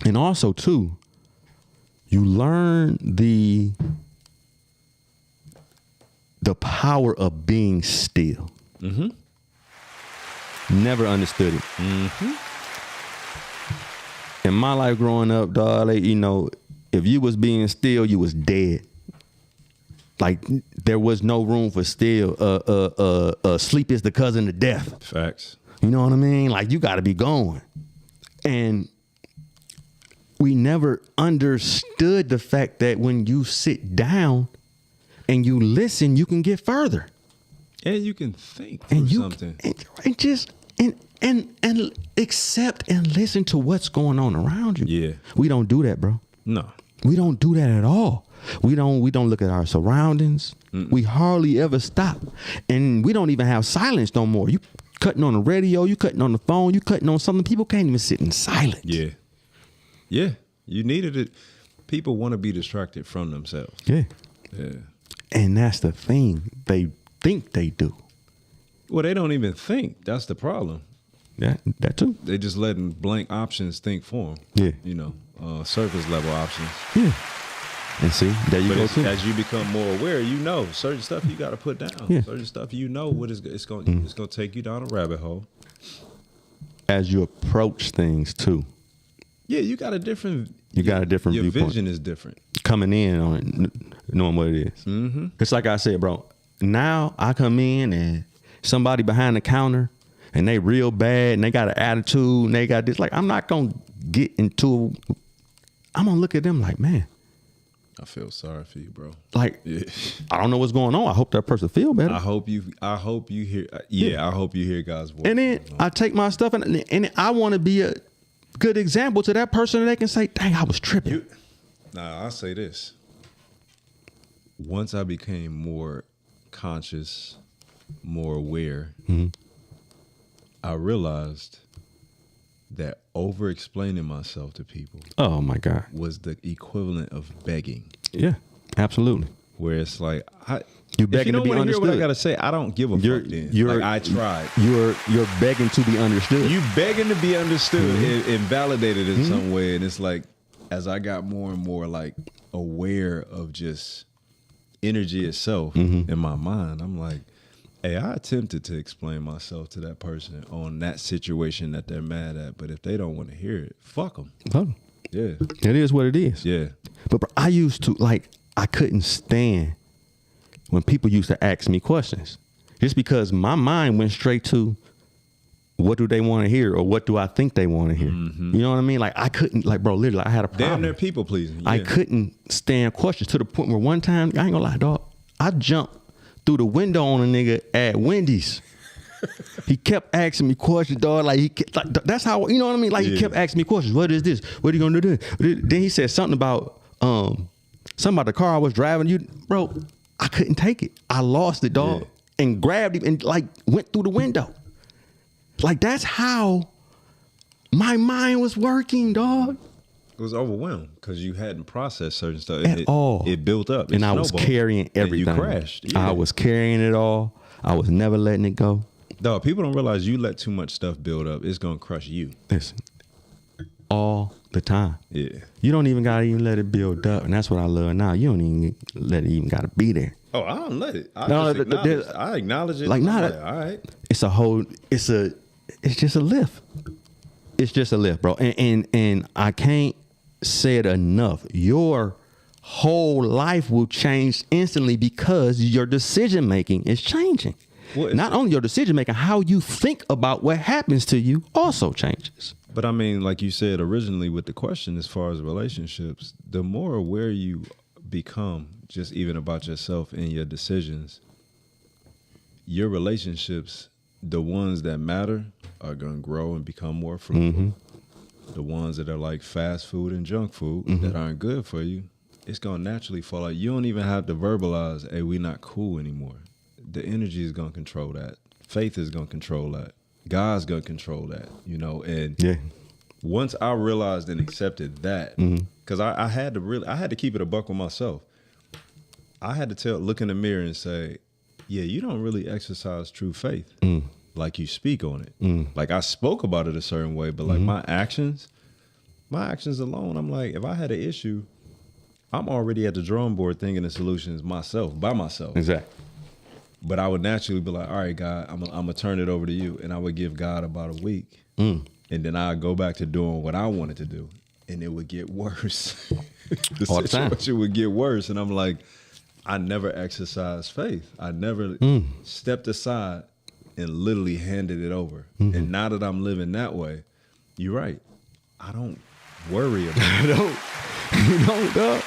And also too, you learn the power of being still. Never understood it. In my life growing up, dog, like, you know, if you was being still, you was dead. Like there was no room for still. Sleep is the cousin of death. Facts. You know what I mean? Like you got to be going. And we never understood the fact that when you sit down and you listen, you can get further. And you can think through And you something. and just and accept and listen to what's going on around you. Yeah. We don't do that, bro. No. We don't do that at all. We don't look at our surroundings. We hardly ever stop. And we don't even have silence no more. You cutting on the radio, you cutting on the phone, you cutting on something. People can't even sit in silence. Yeah. Yeah. You needed it. People want to be distracted from themselves. Yeah. Yeah. And that's the thing. They think they do. Well, they don't even think. That's the problem. Yeah, that too. They just letting blank options think for them. Yeah. You know, surface level options. Yeah. And see, there you But go as, too. as you become more aware, you know certain stuff you got to put down. Yeah. Certain stuff you know what is it's going to take you down a rabbit hole. As you approach things too, Yeah, you got a different. You got a different Your viewpoint. vision is different. coming in on it, knowing what it is. Mm-hmm. It's like I said, bro. Now I come in and somebody behind the counter and they real bad and they got an attitude and they got this. Like, I'm not gonna get into. I'm gonna look at them like, man. I feel sorry for you, bro. Like, Yeah. I don't know what's going on. I hope that person feel better. I hope you hear. Yeah, I hope you hear God's voice. And then I take my stuff and I want to be good example to that person that they can say, dang, I was tripping. Nah, I'll say this. Once I became more conscious, more aware, I realized that over-explaining myself to people Oh my God. was the equivalent of begging. Yeah, absolutely. Where it's like, You if begging you to don't be want to hear what I understood. gotta say, I don't give a fuck then. Like, I tried. You're begging to be understood. You begging to be understood and validated in some way. And it's like, as I got more and more like aware of just energy itself in my mind, I'm like, hey, I attempted to explain myself to that person on that situation that they're mad at, but if they don't want to hear it, fuck them. Oh, Yeah, it is what it is. yeah. But bro, I used to I couldn't stand when people used to ask me questions, just because my mind went straight to what do they want to hear or what do I think they want to hear. You know what I mean? Like I couldn't, like bro, literally I had a problem. Damn, they're people pleasing. I Yeah. couldn't stand questions to the point where one time, I ain't gonna lie, dog, I jumped through the window on a nigga at Wendy's. He kept asking me questions, dog. Like that's how, you know what I mean? Like he Yeah. kept asking me questions. What is this? What are you gonna do? Then he said something about the car I was driving. You, bro, I couldn't take it. I lost it, dog, and grabbed him and like went through the window. Like that's how my mind was working, dog. It was overwhelmed because you hadn't processed certain stuff. At all. It built up. It And I was snowballed. carrying And everything. you crashed. Yeah. I was carrying it all. I was never letting it go. Dog, people don't realize you let too much stuff build up, it's gonna crush you. Listen, all the time. Yeah. You don't even gotta even let it build up, and that's what I love now. You don't even let it even gotta be there. Oh, I don't let it. I No, just acknowledge it. like, I'm nah, all right. It's just a lift. It's just a lift, bro. And I can't say it enough. Your whole life will change instantly because your decision making is changing. Well, it's- Not only your decision making, how you think about what happens to you also changes. But I mean, like you said originally with the question, as far as relationships, the more aware you become, just even about yourself and your decisions, your relationships, the ones that matter, are going to grow and become more fruitful. The ones that are like fast food and junk food that aren't good for you, it's going to naturally fall out. You don't even have to verbalize, hey, we not cool anymore. The energy is going to control that. Faith is going to control that. God's going to control that, you know? And Yeah. once I realized and accepted that, because I had to keep it a buck with myself. I had to look in the mirror and say, yeah, you don't really exercise true faith. Like you speak on it. Like I spoke about it a certain way, but like my actions alone, I'm like, if I had an issue, I'm already at the drawing board thinking of solutions by myself. Exactly. But I would naturally be like, all right, God, I'm gonna turn it over to you. And I would give God about a week. And then I'd go back to doing what I wanted to do. And it would get worse. The All the time. situation would get worse. And I'm like, I never exercised faith. I never stepped aside and literally handed it over. And now that I'm living that way, you're right. I don't worry about it. You don't, dog.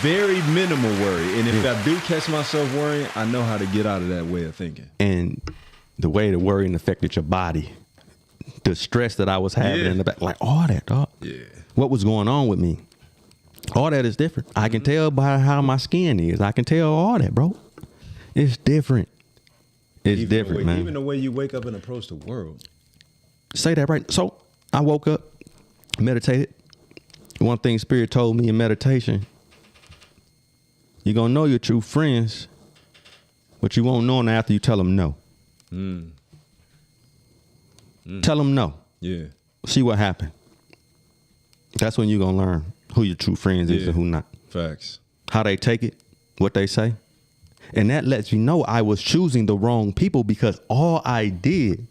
Very minimal worry. And if I do catch myself worrying, I know how to get out of that way of thinking. And the way the worrying affected your body, the stress that I was having Yeah. in the back, like all that, dog. Yeah. What was going on with me? All that is different. I can tell by how my skin is. I can tell all that, bro. It's different. It's different, man. Even the way you wake up and approach the world. Say that right. So I woke up, meditated. One thing Spirit told me in meditation, you're going to know your true friends, but you won't know them after you tell them no. Tell them no. Yeah. See what happened. That's when you're going to learn who your true friends is Yeah. and who not. Facts. How they take it, what they say. And that lets you know I was choosing the wrong people because all I did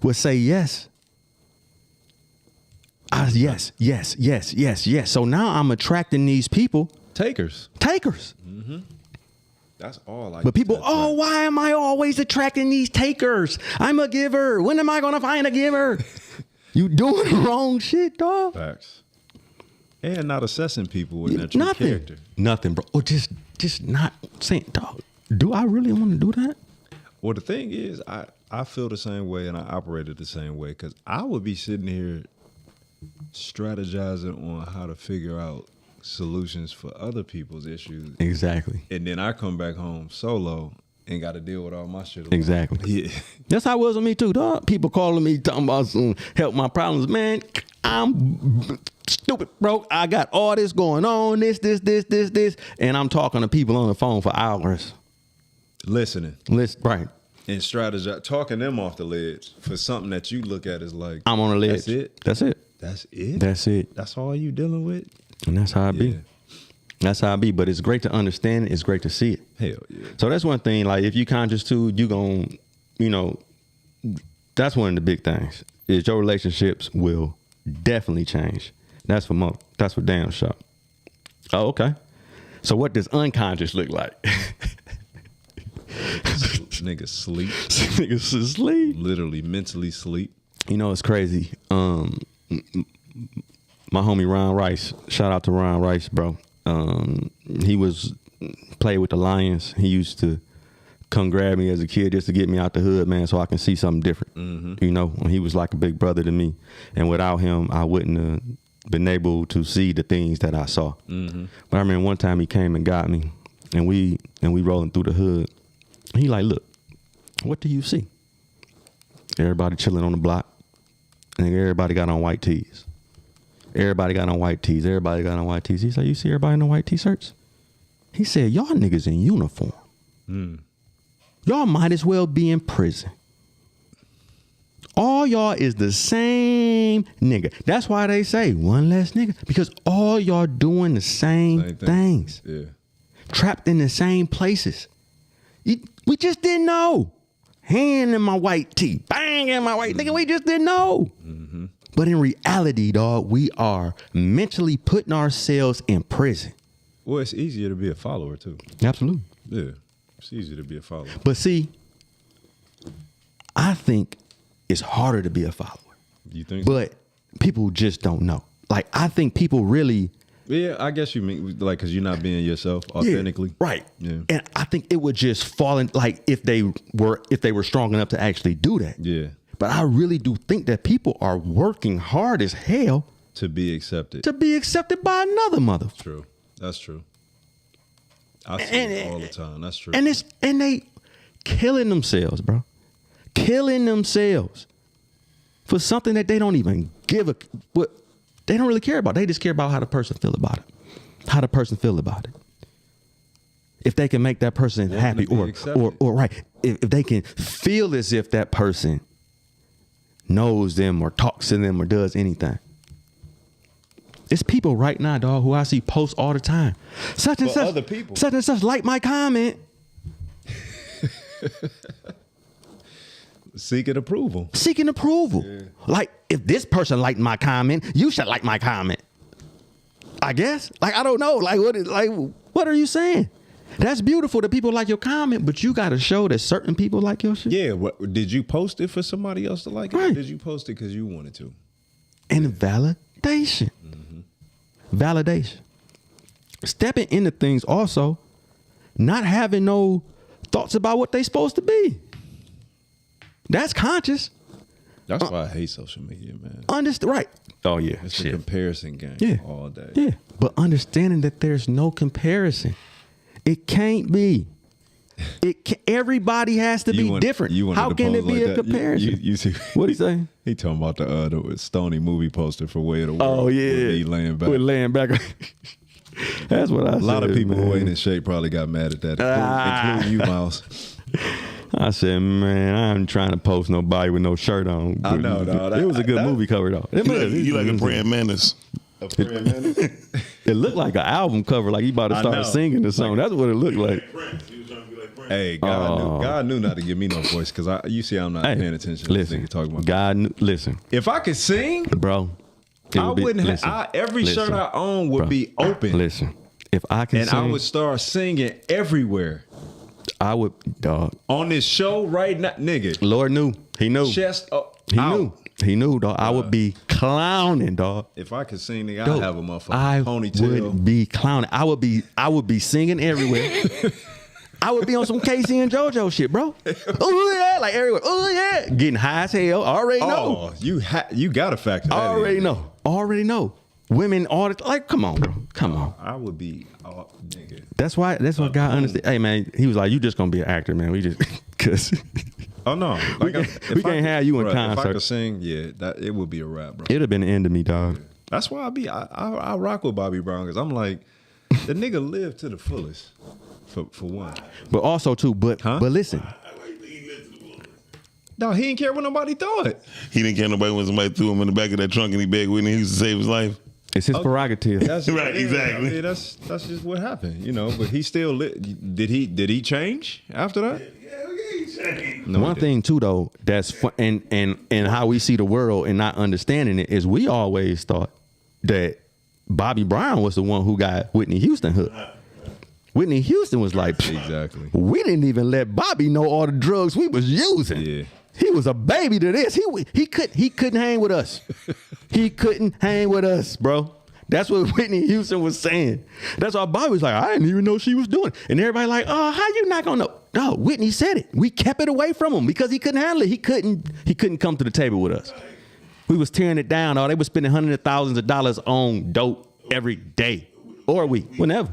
was say yes. Yes. So now I'm attracting these people, Takers. takers. That's all I But people, that's right. why am I always attracting these takers? I'm a giver. When am I going to find a giver? You doing the wrong shit, dog. Facts. And not assessing people with their true Nothing. character. Nothing, bro. Or just not saying, dog, do I really want to do that? Well, the thing is, I feel the same way and I operated the same way because I would be sitting here strategizing on how to figure out solutions for other people's issues, Exactly. and then I come back home solo and got to deal with all my shit alone. Exactly. Yeah. That's how it was with me too, dog. People calling me talking about some help my problems. Man, I'm stupid broke. I got all this going on, this, and I'm talking to people on the phone for hours. Listening Listen, right. and strategize, talking them off the ledge for something that you look at as like, I'm on the ledge. That's it. That's it. That's it. That's it. That's all you dealing with. And that's how I be. Yeah. That's how I be. But it's great to understand it. It's great to see it. Hell yeah. So that's one thing. Like if you conscious too, you gon', you know, that's one of the big things. Is your relationships will definitely change. That's for damn sure. Oh, okay. So what does unconscious look like? Niggas sleep. Niggas asleep. Literally mentally sleep. You know, it's crazy. My homie Ron Rice, shout out to Ron Rice, bro. He was played with the Lions. He used to come grab me as a kid just to get me out the hood, man, so I can see something different. You know, he was like a big brother to me. And without him, I wouldn't have been able to see the things that I saw. But I remember one time he came and got me, and we rolling through the hood. He like, look, what do you see? Everybody chilling on the block, and everybody got on white tees. Everybody got on white tees. Everybody got on white tees. He said, you see everybody in the white t-shirts? He said, y'all niggas in uniform. Y'all might as well be in prison. All y'all is the same nigga. That's why they say one less nigga. Because all y'all doing the same things. Yeah. Trapped in the same places. We just didn't know. Hand in my white tee. Bang in my white nigga. We just didn't know. But in reality, dog, we are mentally putting ourselves in prison. Well, it's easier to be a follower too. Absolutely. Yeah. It's easier to be a follower. But see, I think it's harder to be a follower. You think so? But people just don't know. Like, I think people really... Yeah, I guess you mean like because you're not being yourself authentically. Yeah, right. Yeah. And I think it would just fall in, like, if they were strong enough to actually do that. Yeah. But I really do think that people are working hard as hell To be accepted. to be accepted by another mother. True. That's true. I see it all the time. That's true. And they killing themselves, bro. Killing themselves for something that they don't even give a what they don't really care about. They just care about how the person feel about it. How the person feel about it. If they can make that person happy to be accepted. or right. If they can feel as if that person knows them or talks to them or does anything. It's people right now, dog, who I see post all the time. Such and But such. other people. Such and such like my comment. Seeking approval. Seeking approval. Like, if this person liked my comment, you should like my comment. I guess. Like, I don't know. Like, what are you saying? That's beautiful that people like your comment, but you got to show that certain people like your shit. Yeah. What, did you post it for somebody else to like it? Or Right. did you post it because you wanted to? And validation. Validation. Stepping into things also, not having no thoughts about what they supposed to be. That's conscious. That's why I hate social media, man. Right. Oh, yeah. It's a comparison game Yeah. all day. Yeah. But understanding that there's no comparison. It can't be. Everybody has to be different. How can it be a comparison? You see What he say? He talking about the Stoney movie poster for Way of the World. Oh, yeah. With me laying back. With laying back. That's what I said. A lot of people man. who ain't in shape probably got mad at that, including you, Miles. I said, man, I'm trying to post nobody with no shirt on. I know, dog. It was a good movie cover, though. You like a praying mantis. It looked like an album cover, like he about to I start know. singing or something. That's what it looked like. Prince. He was trying to be like Prince. Hey, God knew not to give me no voice because you see I'm not Hey, paying attention to this listen, nigga talking about. God, listen, If I could sing, bro. it I would be- wouldn't listen, have. Every shirt listen, I own would bro, be open, Listen, if I can and sing, I would start singing everywhere I would, dog. on this show right now, nigga. Lord knew. He knew. Chest up. He out. knew. He knew, dog. I would be clowning, dog. If I could sing, nigga, Dope. I'd have a motherfucking I ponytail. would be clowning. I would be singing everywhere. I would be on some Casey and JoJo shit, bro. Oh yeah, like everywhere. Oh yeah, getting high as hell. Already know. Oh, you got to factor that Already in. know. Already know. Women all the like, come on, bro. Come on. I would be, nigga. That's why God understand. Hey man, he was like, you just gonna be an actor, man. We just cause Oh no, we can't have you in If I concert. could sing, yeah, that it would be a rap, bro. It'd have been the end of me, dog. That's why I rock with Bobby Brown because I'm like, the nigga lived to the fullest, for one. But also too, but listen, No, he didn't care what nobody thought. He didn't care nobody when somebody threw him in the back of that trunk and he begged Whitney Houston to save his life. it's his prerogative. That's Right, exactly. I mean, that's just what happened, you know. But he still did he change after that? No, One thing too, though, that's fun, and how we see the world and not understanding it is we always thought that Bobby Brown was the one who got Whitney Houston hooked. Whitney Houston was like, Exactly. we didn't even let Bobby know all the drugs we was using. Yeah. He was a baby to this. He couldn't hang with us. He couldn't hang with us, bro. That's what Whitney Houston was saying. That's why Bobby was like, I didn't even know she was doing it. And everybody like, oh, how you not gonna know? No, Whitney said it. We kept it away from him because he couldn't handle it. He couldn't come to the table with us. We was tearing it down. They was spending hundreds of thousands of dollars on dope every day or week, whenever.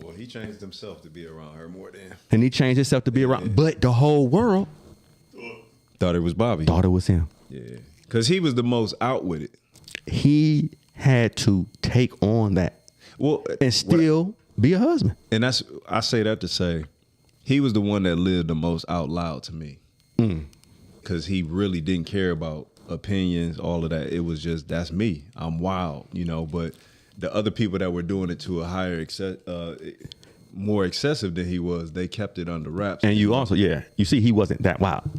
Well, he changed himself to be around her more than And he changed himself to be around. But the whole world thought it was Bobby. thought it was him. Yeah, because he was the most out with it. He had to take on that Well, and still be a husband. and I say that to say, he was the one that lived the most out loud to me, because he really didn't care about opinions, all of that. It was just, that's me. I'm wild, you know. But the other people that were doing it to a higher more excessive than he was, they kept it under wraps. And you also, you see, he wasn't that wild.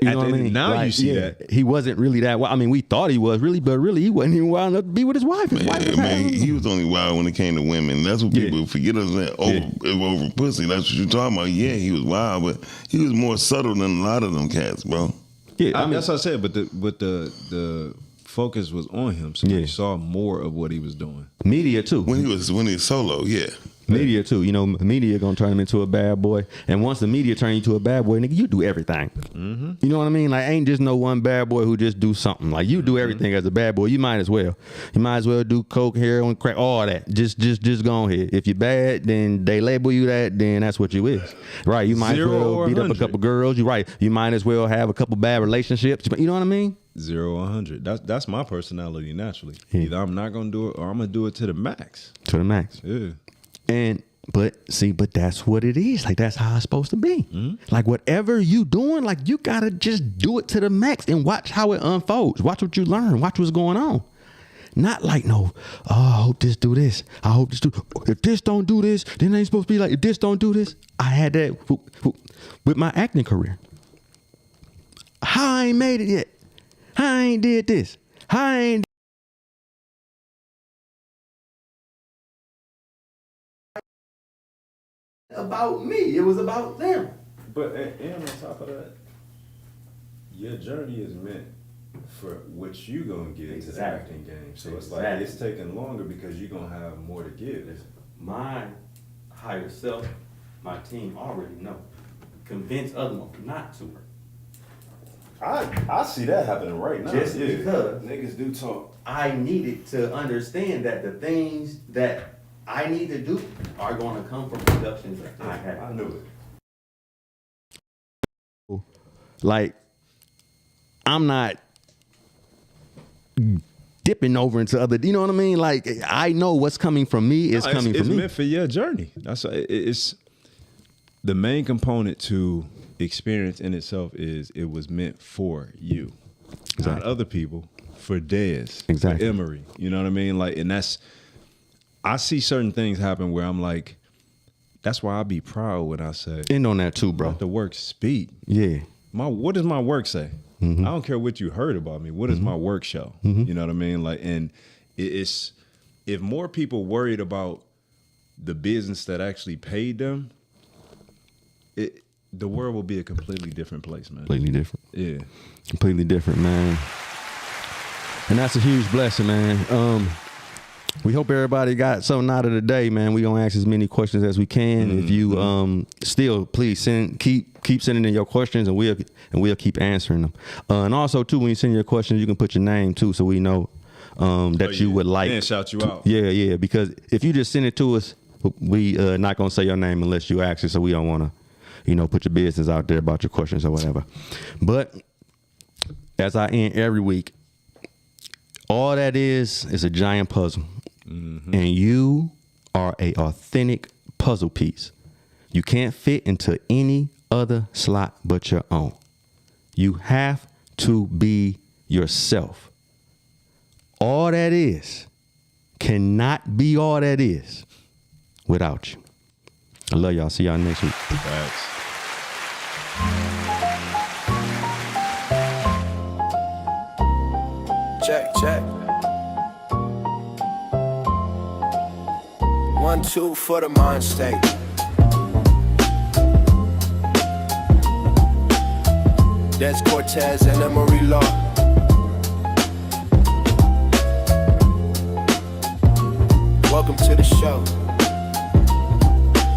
You know what I mean? Now Like, you see that. he wasn't really that wild. I mean, we thought he was really, but really, he wasn't even wild enough to be with his wife. His wife was Man, having- he was only wild when it came to women. That's what people forget. Over pussy. That's what you're talking about. Yeah, he was wild, but he was more subtle than a lot of them cats, bro. yeah, I mean, That's what I said. But the focus was on him, so Yeah. you saw more of what he was doing. media too. When he was solo, yeah. Media too. You know, media gonna turn him into a bad boy. And once the media turn you into a bad boy, nigga, you do everything. You know what I mean? Like, ain't just no one bad boy who just do something. Like, you do everything as a bad boy. You might as well. You might as well do coke, heroin, crack, all that. Just go ahead. If you're bad, then they label you that. Then that's what you is. Right? You might 0 as well or beat up a 100. couple girls. You right? You might as well have a couple bad relationships. You know what I mean? 0 or 100. That's my personality naturally. Yeah. Either I'm not gonna do it or I'm gonna do it to the max. To the max. Yeah. And but that's what it is. Like, that's how it's supposed to be. Like, whatever you doing, like, you gotta just do it to the max and watch how it unfolds. Watch what you learn. Watch what's going on. Not like, no, oh, I hope this do this. I hope this do. If this don't do this, then it ain't supposed to be like, if this don't do this. I had that with my acting career. How I ain't made it yet. How I ain't did this. How I ain't about me. It was about them. But and on top of that, your journey is meant for what you gonna get into the Exactly. acting game. So it's like Exactly. it's taking longer because you're gonna have more to give. My higher self, my team already know. Convince other ones not to work. I see that happening right now. Just because niggas do talk. I needed to understand that the things that I need to do are going to come from productions that I have. I knew it. Like, I'm not dipping over into other, you know what I mean? Like, I know what's coming from me is coming It's from me. meant for your journey. That's it's the main component to experience in itself is it was meant for you, not other people. For Dez, Exactly. for Emery, you know what I mean? Like, and that's, I see certain things happen where I'm like, that's why I be proud when I say, End on that too, bro. let the work speak. Yeah. What does my work say? I don't care what you heard about me. What does my work show? You know what I mean? Like, and it's, if more people worried about the business that actually paid them, the world will be a completely different place, man. Completely different. Yeah. Completely different, man. And that's a huge blessing, man. We hope everybody got something out of the day, man. We gonna ask as many questions as we can. If you still, please keep sending in your questions, and we'll keep answering them. And also too, when you send your questions, you can put your name too, so we know that you would like. And shout you out. Yeah. Because if you just send it to us, we not gonna say your name unless you ask it. So we don't want to, put your business out there about your questions or whatever. But as I end every week, all that is a giant puzzle. And you are a authentic puzzle piece. You can't fit into any other slot but your own. You have to be yourself. All that is cannot be all that is without you. I love y'all. See y'all next week. Facts. Check. 1, 2 for the mind state. That's Cortez and Emery Law. Welcome to the show.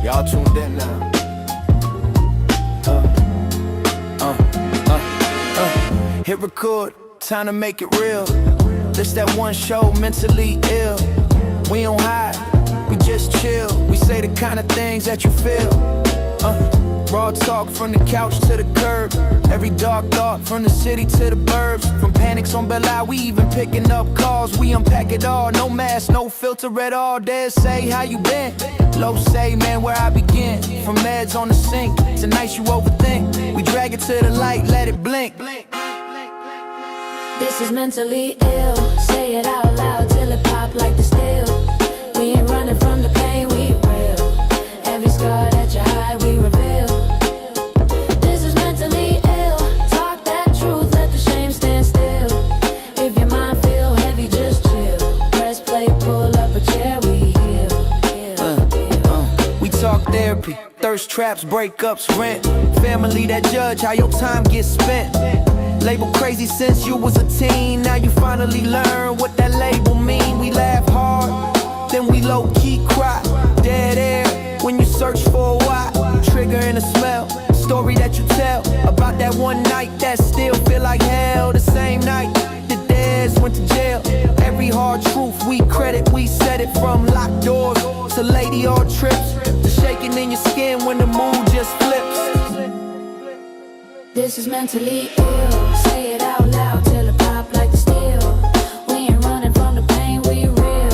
Y'all tuned in now. Hit record, time to make it real. This that one show, mentally ill. We don't hide, we just chill. We say the kind of things that you feel. Raw talk from the couch to the curb. Every dark thought from the city to the burbs. From panics on Bel Air, we even picking up calls. We unpack it all, no mask, no filter at all. Dare say how you been? Low say, man, where I begin. From meds on the sink to nights you overthink. We drag it to the light, let it blink. This is mentally ill. Say it out loud till it pop like the steel. We ain't running from the pain, we real. Every scar that you hide, we reveal. This is mentally ill. Talk that truth, let the shame stand still. If your mind feel heavy, just chill. Press play, pull up a chair, we heal. We talk therapy, thirst traps, breakups, rent. Family that judge how your time gets spent. Label crazy since you was a teen. Now you finally learn what that label mean. We laugh hard, then we low-key cry. Dead air when you search for a why. Trigger in a smell, story that you tell about that one night that still feel like hell. The same night the dads went to jail. Every hard truth we credit, we said it. From locked doors to lady or trips, to shaking in your skin when the mood just flips. This is mentally ill. Say it out loud till it pop like the steel. We ain't running from the pain, we real.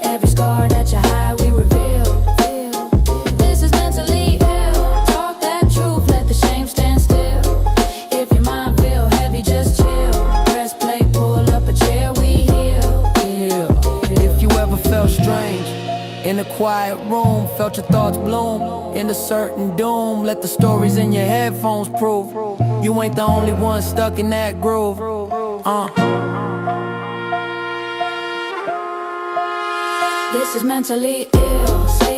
Every scar that you hide, we reveal. This is mentally ill. Talk that truth, let the shame stand still. If your mind feel heavy, just chill. Press play, pull up a chair, we heal. If you ever felt strange in a quiet room, felt your thoughts bloom into certain doom, let the stories in your headphones prove you ain't the only one stuck in that groove. This is mentally ill. Say